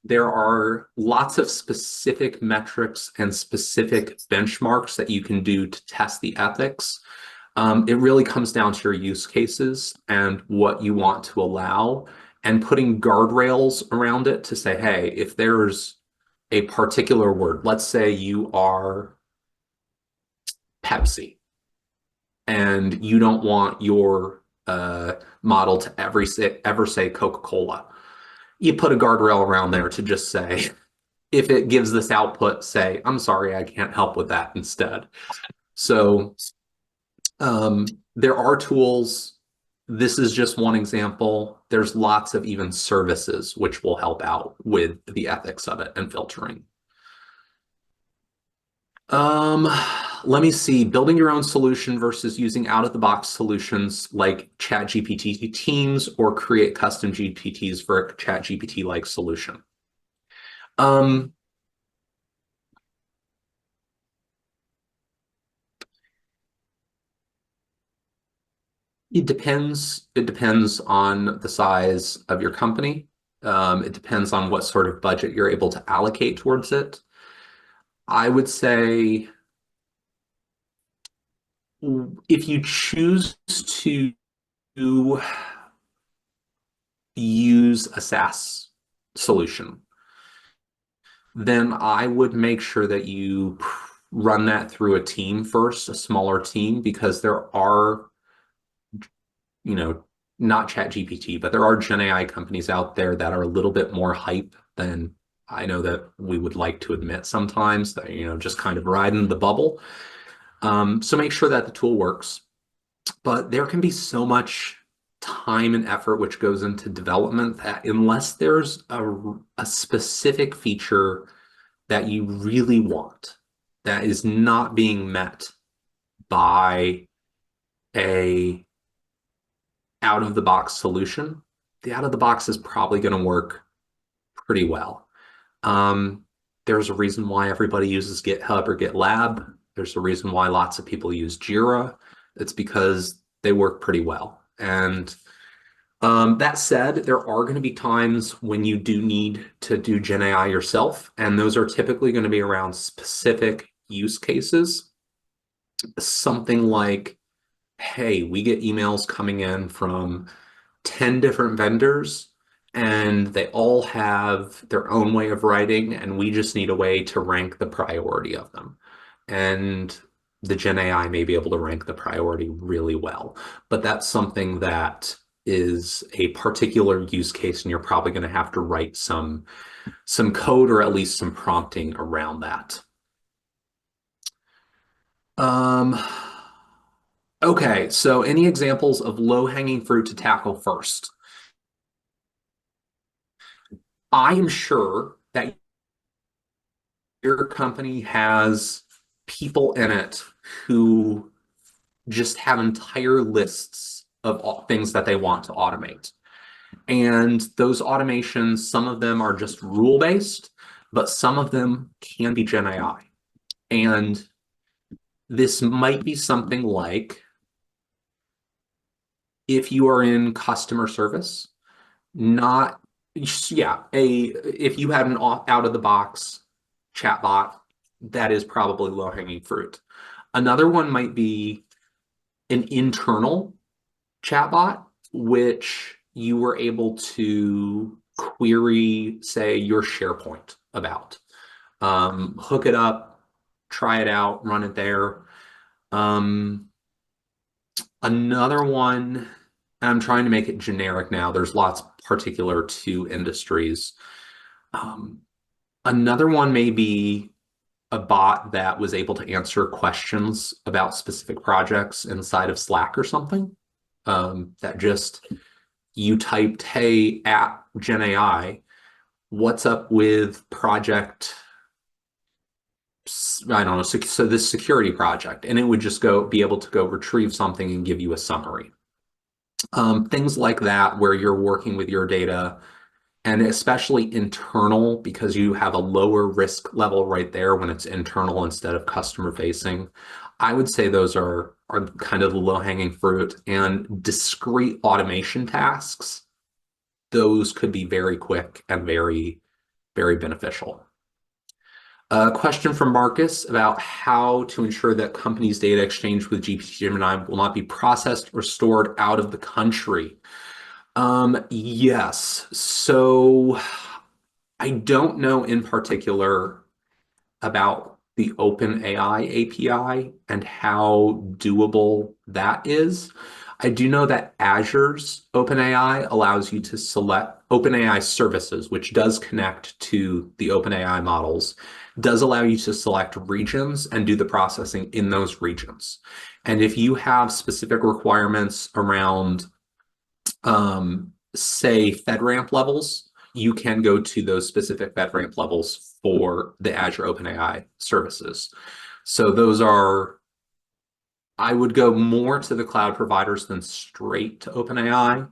There are lots of specific metrics and specific benchmarks that you can do to test the ethics. It really comes down to your use cases and what you want to allow, and putting guardrails around it to say, hey, if there's a particular word, let's say you are Pepsi, and you don't want your model to ever say Coca-Cola. You put a guardrail around there to just say, if it gives this output, say, I'm sorry, I can't help with that instead. So there are tools. This is just one example. There's lots of even services which will help out with the ethics of it and filtering. Let me see, building your own solution versus using out-of-the-box solutions like ChatGPT Teams or create custom GPTs for a ChatGPT-like solution. It depends. It depends on the size of your company. It depends on what sort of budget you're able to allocate towards it. I would say if you choose to use a SaaS solution, then I would make sure that you run that through a team first, a smaller team, because there are, not ChatGPT, but there are GenAI companies out there that are a little bit more hype than I know that we would like to admit sometimes, that, just kind of riding the bubble. So make sure that the tool works. But there can be so much time and effort which goes into development that unless there's a specific feature that you really want that is not being met by a out of the box solution, the out of the box is probably going to work pretty well. Um, there's a reason why everybody uses GitHub or GitLab. There's a reason why lots of people use Jira. It's because they work pretty well. And that said, there are going to be times when you do need to do GenAI yourself, and those are typically going to be around specific use cases. Something like, hey, we get emails coming in from 10 different vendors, and they all have their own way of writing, and we just need a way to rank the priority of them. And the Gen AI may be able to rank the priority really well, but that's something that is a particular use case, and you're probably going to have to write some code or at least some prompting around that. Um, okay, so any examples of low-hanging fruit to tackle first? I am sure that your company has people in it who just have entire lists of things that they want to automate. And those automations, some of them are just rule-based, but some of them can be Gen AI. And this might be something like if you are in customer service, not, yeah, if you had an out of the box chatbot, that is probably low hanging fruit. Another one might be an internal chatbot, which you were able to query, say, your SharePoint about. Hook it up, try it out, run it there. Another one, and I'm trying to make it generic now. There's lots particular to industries. Um, Another one may be a bot that was able to answer questions about specific projects inside of Slack or something. That just you typed, hey, at GenAI, what's up with project, I don't know, so this security project, and it would just be able to go retrieve something and give you a summary. Things like that where you're working with your data and especially internal because you have a lower risk level right there when it's internal instead of customer facing. I would say those are kind of the low-hanging fruit and discrete automation tasks. Those could be very quick and very, very beneficial. A question from Marcus about how to ensure that companies' data exchanged with GPT Gemini will not be processed or stored out of the country. Yes. So I don't know in particular about the OpenAI API and how doable that is. I do know that Azure's OpenAI allows you to select OpenAI services, which does connect to the OpenAI models, does allow you to select regions and do the processing in those regions. And if you have specific requirements around say FedRAMP levels, you can go to those specific FedRAMP levels for the Azure OpenAI services. So those are, I would go more to the cloud providers than straight to OpenAI.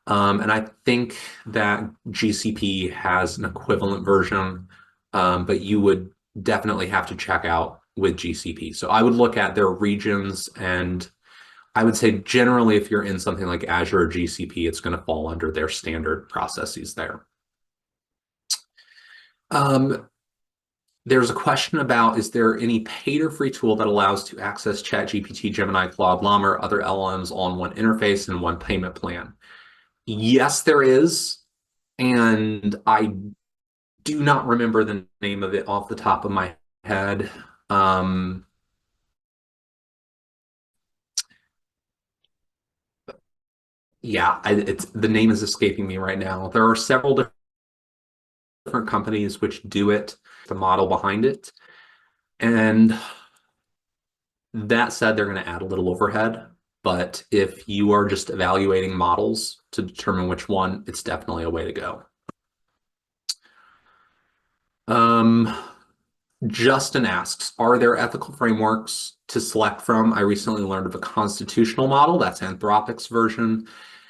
And I think that GCP has an equivalent version, but you would definitely have to check out with GCP. So I would look at their regions, and I would say generally if you're in something like Azure or GCP, it's going to fall under their standard processes there. There's a question about, is there any paid or free tool that allows to access ChatGPT, Gemini, Claude, Llama, or other LLMs on one interface and one payment plan? Yes, there is. And I do not remember the name of it off the top of my head. Yeah, it's the name is escaping me right now. There are several different companies which do it, the model behind it. And that said, they're going to add a little overhead. But if you are just evaluating models to determine which one, it's definitely a way to go. Justin asks, are there ethical frameworks to select from? I recently learned of a constitutional model, that's Anthropic's version.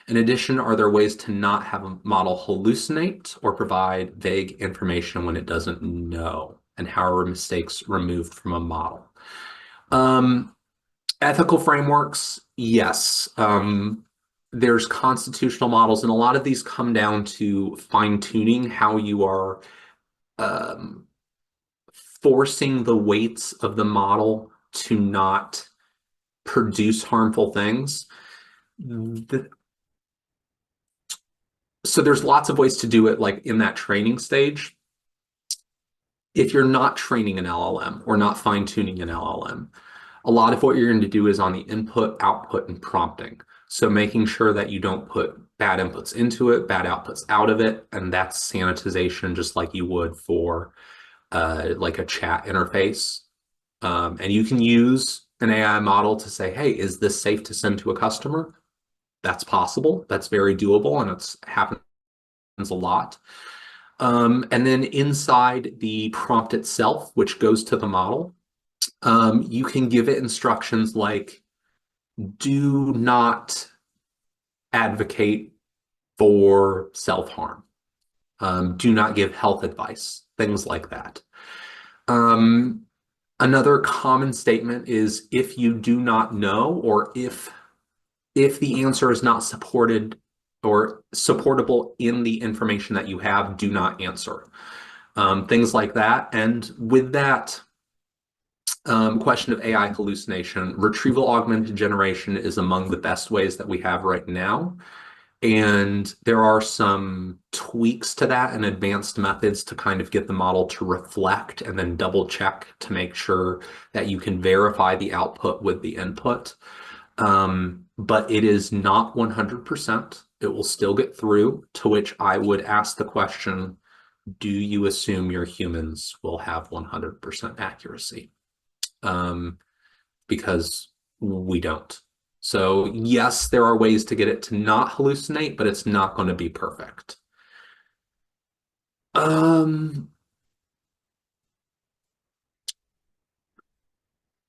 In addition, are there ways to not have a model hallucinate or provide vague information when it doesn't know? And how are mistakes removed from a model? Ethical frameworks, yes. There's constitutional models, and a lot of these come down to fine-tuning how you are um, forcing the weights of the model to not produce harmful things. So there's lots of ways to do it, like in that training stage. If you're not training an LLM or not fine-tuning an LLM, a lot of what you're going to do is on the input, output, and prompting. So making sure that you don't put bad inputs into it, bad outputs out of it, and that's sanitization, just like you would for like a chat interface. And you can use an AI model to say, hey, is this safe to send to a customer? That's possible. That's very doable, and it's happens a lot. And then inside the prompt itself, which goes to the model, you can give it instructions like, do not advocate for self-harm. Do not give health advice, things like that. Another common statement is if you do not know, or if the answer is not supported or supportable in the information that you have, do not answer. Things like that. And with that question of AI hallucination, retrieval augmented generation is among the best ways that we have right now. And there are some tweaks to that and advanced methods to kind of get the model to reflect and then double check to make sure that you can verify the output with the input. But it is not 100%. It will still get through, to which I would ask the question, do you assume your humans will have 100% accuracy? Because we don't. So yes, there are ways to get it to not hallucinate, but it's not going to be perfect.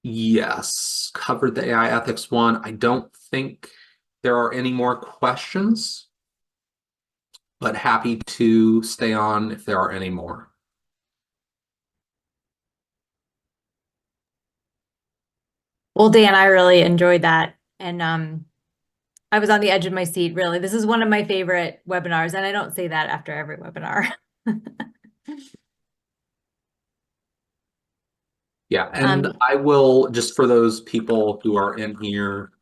Yes, covered the AI ethics one. I don't think there are any more questions, but happy to stay on if there are any more. Well, Dan, I really enjoyed that. And I was on the edge of my seat, really. This is one of my favorite webinars, and I don't say that after every webinar. Yeah, and I will, just for those people who are in here,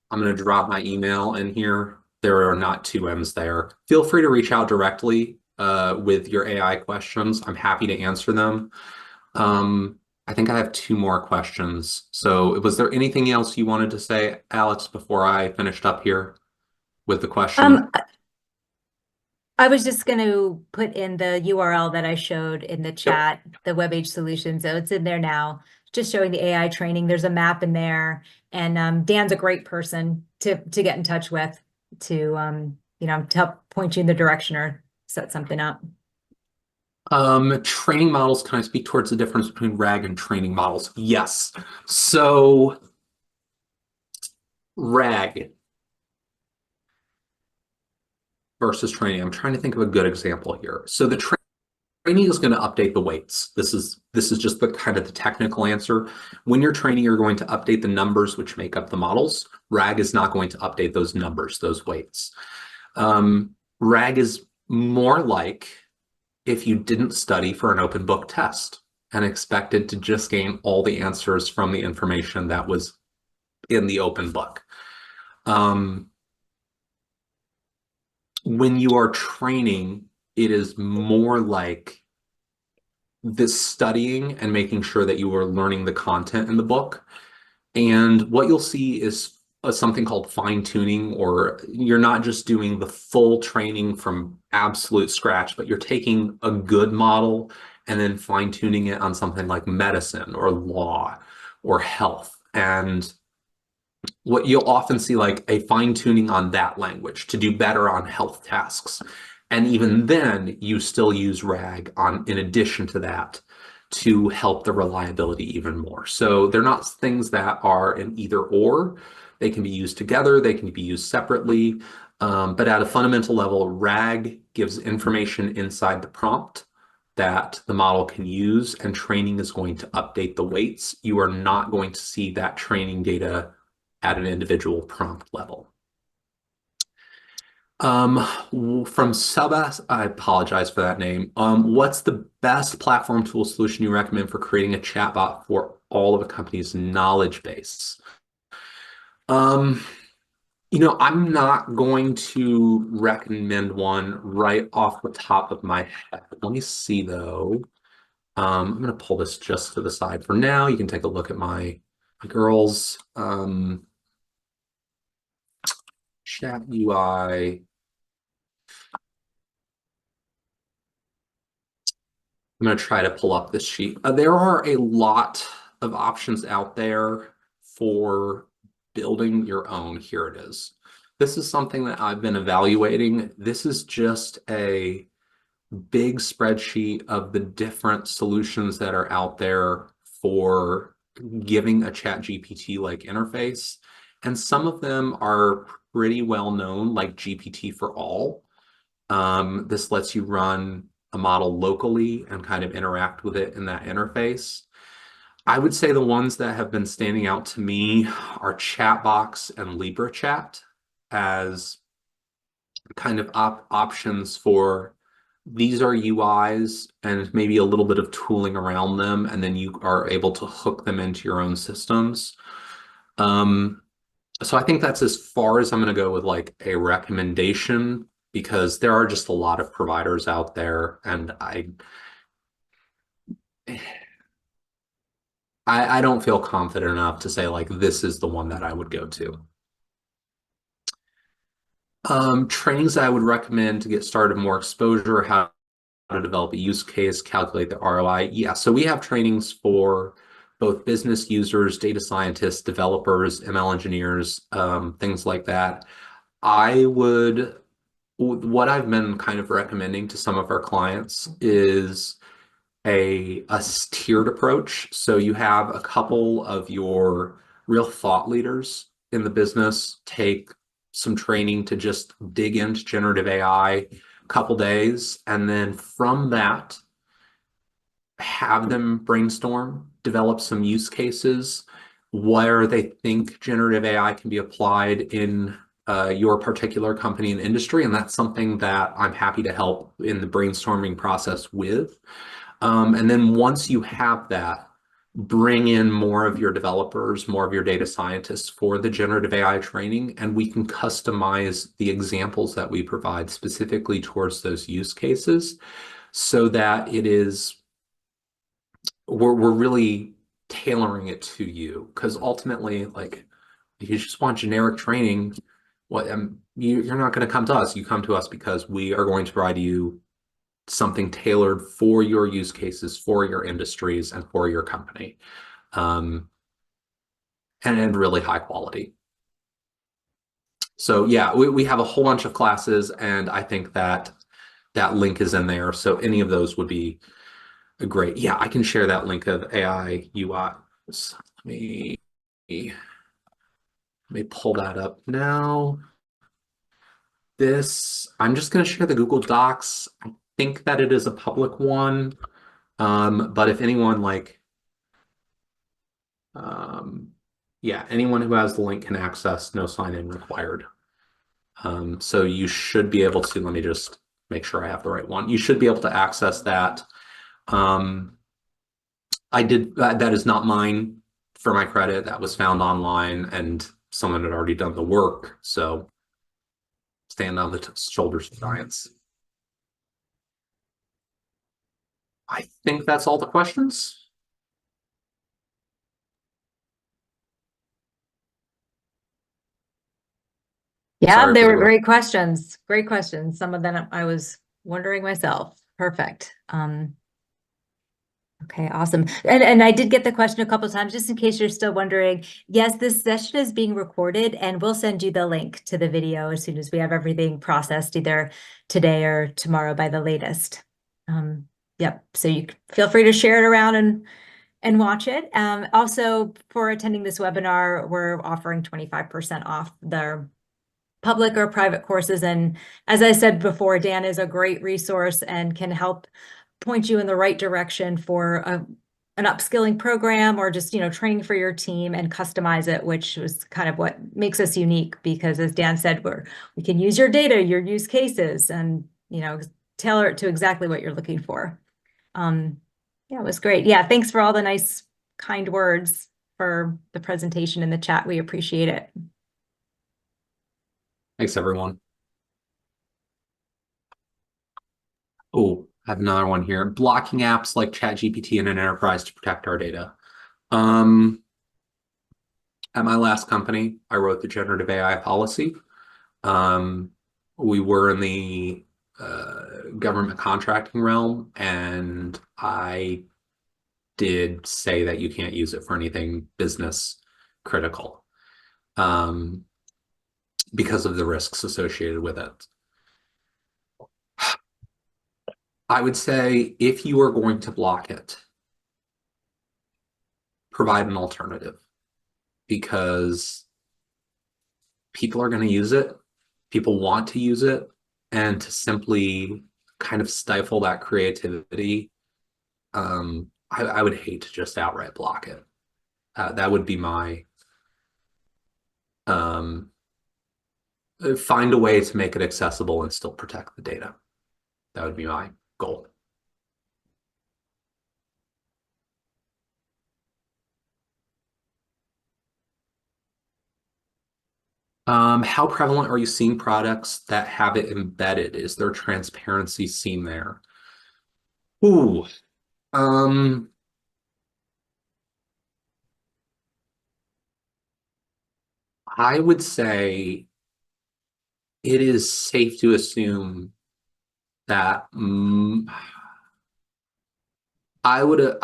I'm going to drop my email in here. There are not two M's there. Feel free to reach out directly with your AI questions. I'm happy to answer them. I think I have two more questions. So was there anything else you wanted to say, Alex, before I finished up here with the question? I was just going to put in the URL that I showed in the chat, the WebAge solution. So it's in there now, just showing the AI training. There's a map in there, and Dan's a great person to get in touch with to to help point you in the direction or set something up. Training models, can I speak towards the difference between RAG and training models? Yes. So RAG versus training. I'm trying to think of a good example here. So the training is going to update the weights. This is just the kind of the technical answer. When you're training, you're going to update the numbers which make up the models. RAG is not going to update those numbers, those weights. RAG is more like if you didn't study for an open book test and expected to just gain all the answers from the information that was in the open book. When you are training, it is more like this studying and making sure that you are learning the content in the book. And what you'll see is something called fine tuning, or you're not just doing the full training from absolute scratch, but you're taking a good model and then fine tuning it on something like medicine or law or health. And what you'll often see like a fine tuning on that language to do better on health tasks. And even then, you still use RAG on in addition to that to help the reliability even more. So they're not things that are an either or. They can be used together, they can be used separately. But at a fundamental level, RAG gives information inside the prompt that the model can use, and training is going to update the weights. You are not going to see that training data at an individual prompt level. From Subas, I apologize for that name. What's the best platform tool solution you recommend for creating a chatbot for all of a company's knowledge base? Um, I'm not going to recommend one right off the top of my head. Let me see though. I'm going to pull this just to the side for now. You can take a look at my girls' chat UI. I'm going to try to pull up this sheet. There are a lot of options out there for building your own. Here it is. This is something that I've been evaluating. This is just a big spreadsheet of the different solutions that are out there for giving a ChatGPT like interface. And some of them are pretty well known, like GPT for All. This lets you run a model locally and kind of interact with it in that interface. I would say the ones that have been standing out to me are Chatbox and LibreChat as kind of options for these are UIs and maybe a little bit of tooling around them, and then you are able to hook them into your own systems. So I think that's as far as I'm going to go with like a recommendation, because there are just a lot of providers out there, and I don't feel confident enough to say like this is the one that I would go to. Trainings I would recommend to get started, more exposure, how to develop a use case, calculate the ROI. Yeah, so we have trainings for both business users, data scientists, developers, ML engineers, things like that. I would, what I've been kind of recommending to some of our clients is a tiered approach. So you have a couple of your real thought leaders in the business take some training to just dig into generative AI a couple days, and then from that, have them brainstorm, develop some use cases where they think generative AI can be applied in your particular company and industry. And that's something that I'm happy to help in the brainstorming process with. And then once you have that, bring in more of your developers, more of your data scientists for the generative AI training, and we can customize the examples that we provide specifically towards those use cases so that we're really tailoring it to you. Because ultimately, like, if you just want generic training, you're not going to come to us. You come to us because we are going to provide you something tailored for your use cases, for your industries, and for your company, and really high quality. So yeah, we have a whole bunch of classes, and I think that that link is in there. So any of those would be a great. Yeah, I can share that link of AI UI. Let me pull that up now. I'm just going to share the Google Docs. I think that it is a public one. But if anyone um, yeah, anyone who has the link can access, no sign in required. So you should be able to, let me just make sure I have the right one. You should be able to access that. That is not mine for my credit. That was found online and someone had already done the work. So stand on the shoulders of giants. I think that's all the questions. Yeah, Sorry they for the were great questions. Great questions. Some of them I was wondering myself. Perfect. Okay, awesome. And I did get the question a couple of times, just in case you're still wondering. Yes, this session is being recorded, and we'll send you the link to the video as soon as we have everything processed, either today or tomorrow by the latest. Yep. So you feel free to share it around and watch it. Also, for attending this webinar, we're offering 25% off their public or private courses. And as I said before, Dan is a great resource and can help point you in the right direction for an upskilling program, or just, training for your team, and customize it, which was kind of what makes us unique, because as Dan said, we can use your data, your use cases, and, tailor it to exactly what you're looking for. Yeah, it was great. Yeah, thanks for all the nice, kind words for the presentation in the chat. We appreciate it. Thanks, everyone. Oh, I have another one here. Blocking apps like ChatGPT in an enterprise to protect our data. At my last company, I wrote the generative AI policy. We were in the government contracting realm, and I did say that you can't use it for anything business critical because of the risks associated with it. I would say if you are going to block it, provide an alternative, because people are going to use it, people want to use it, and to simply kind of stifle that creativity, I would hate to just outright block it. That would be my find a way to make it accessible and still protect the data. That would be my goal. How prevalent are you seeing products that have it embedded? Is there transparency seen there? Ooh, I would say it is safe to assume that I would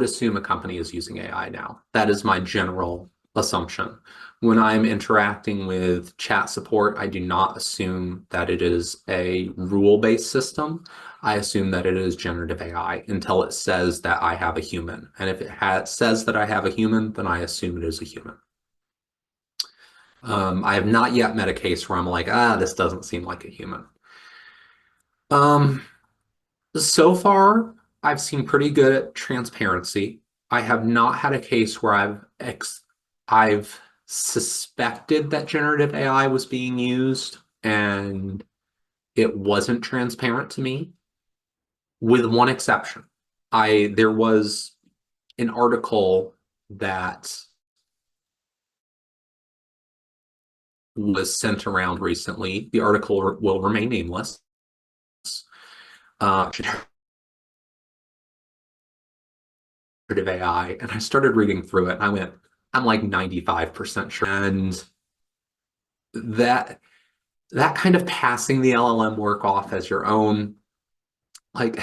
assume a company is using AI now. That is my general assumption. When I'm interacting with chat support, I do not assume that it is a rule-based system. I assume that it is generative AI until it says that I have a human. And if it says that I have a human, then I assume it is a human. I have not yet met a case where I'm like, this doesn't seem like a human. So far, I've seen pretty good at transparency. I have not had a case where I've suspected that generative AI was being used and it wasn't transparent to me, with one exception. There was an article that was sent around recently. The article will remain nameless. Generative AI, and I started reading through it, and I'm like 95% sure. And that kind of passing the LLM work off as your own, like,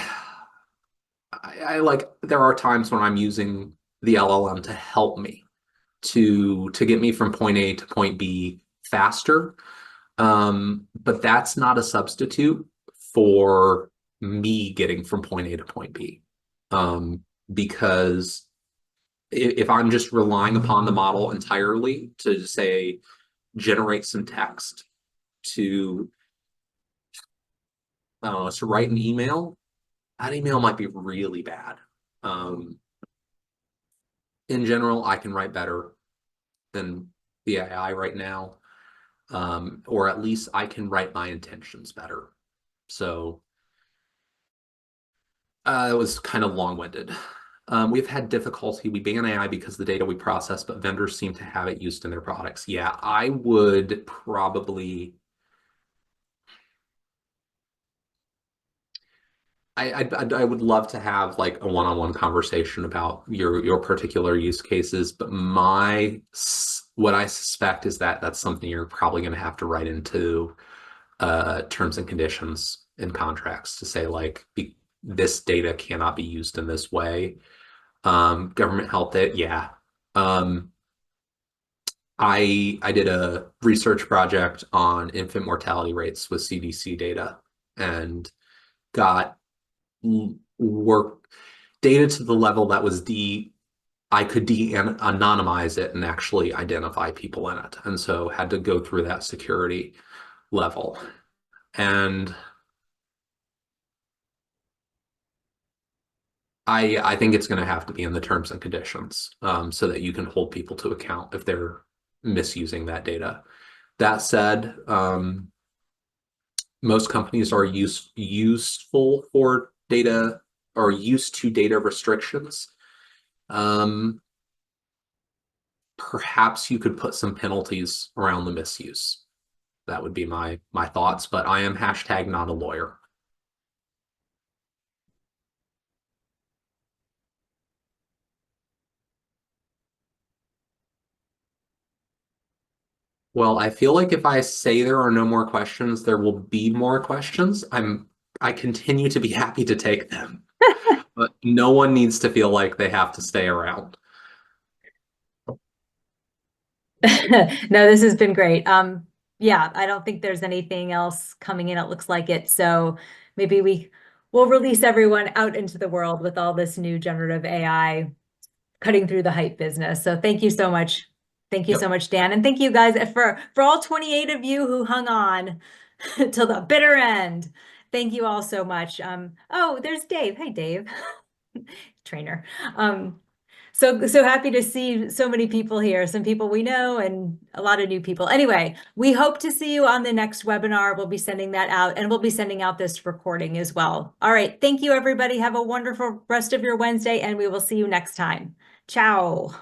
I like, there are times when I'm using the LLM to help me to get me from point A to point B faster. But that's not a substitute for me getting from point A to point B. Because if I'm just relying upon the model entirely to say, generate some text to, to write an email, that email might be really bad. In general, I can write better than the AI right now, or at least I can write my intentions better. So it was kind of long-winded. We've had difficulty. We ban AI because of the data we process, but vendors seem to have it used in their products. Yeah, I would probably. I would love to have like a one-on-one conversation about your particular use cases, but what I suspect is that that's something you're probably going to have to write into terms and conditions in contracts to say, like, this data cannot be used in this way. Government helped it, yeah. I did a research project on infant mortality rates with CDC data and got work data to the level that was I could de-anonymize it and actually identify people in it. And so had to go through that security level. And I think it's going to have to be in the terms and conditions so that you can hold people to account if they're misusing that data. That said, most companies are useful for data or used to data restrictions. Perhaps you could put some penalties around the misuse. That would be my thoughts, but I am hashtag not a lawyer. Well, I feel like if I say there are no more questions, there will be more questions. I continue to be happy to take them, but no one needs to feel like they have to stay around. No, this has been great. Yeah, I don't think there's anything else coming in. It looks like it. So maybe we'll release everyone out into the world with all this new generative AI cutting through the hype business. So thank you so much. Thank you so Yep. much, Dan. And thank you guys for all 28 of you who hung on till the bitter end. Thank you all so much. Oh, there's Dave. Hey, Dave, trainer. So happy to see so many people here, some people we know and a lot of new people. Anyway, we hope to see you on the next webinar. We'll be sending that out and we'll be sending out this recording as well. All right. Thank you, everybody. Have a wonderful rest of your Wednesday and we will see you next time. Ciao.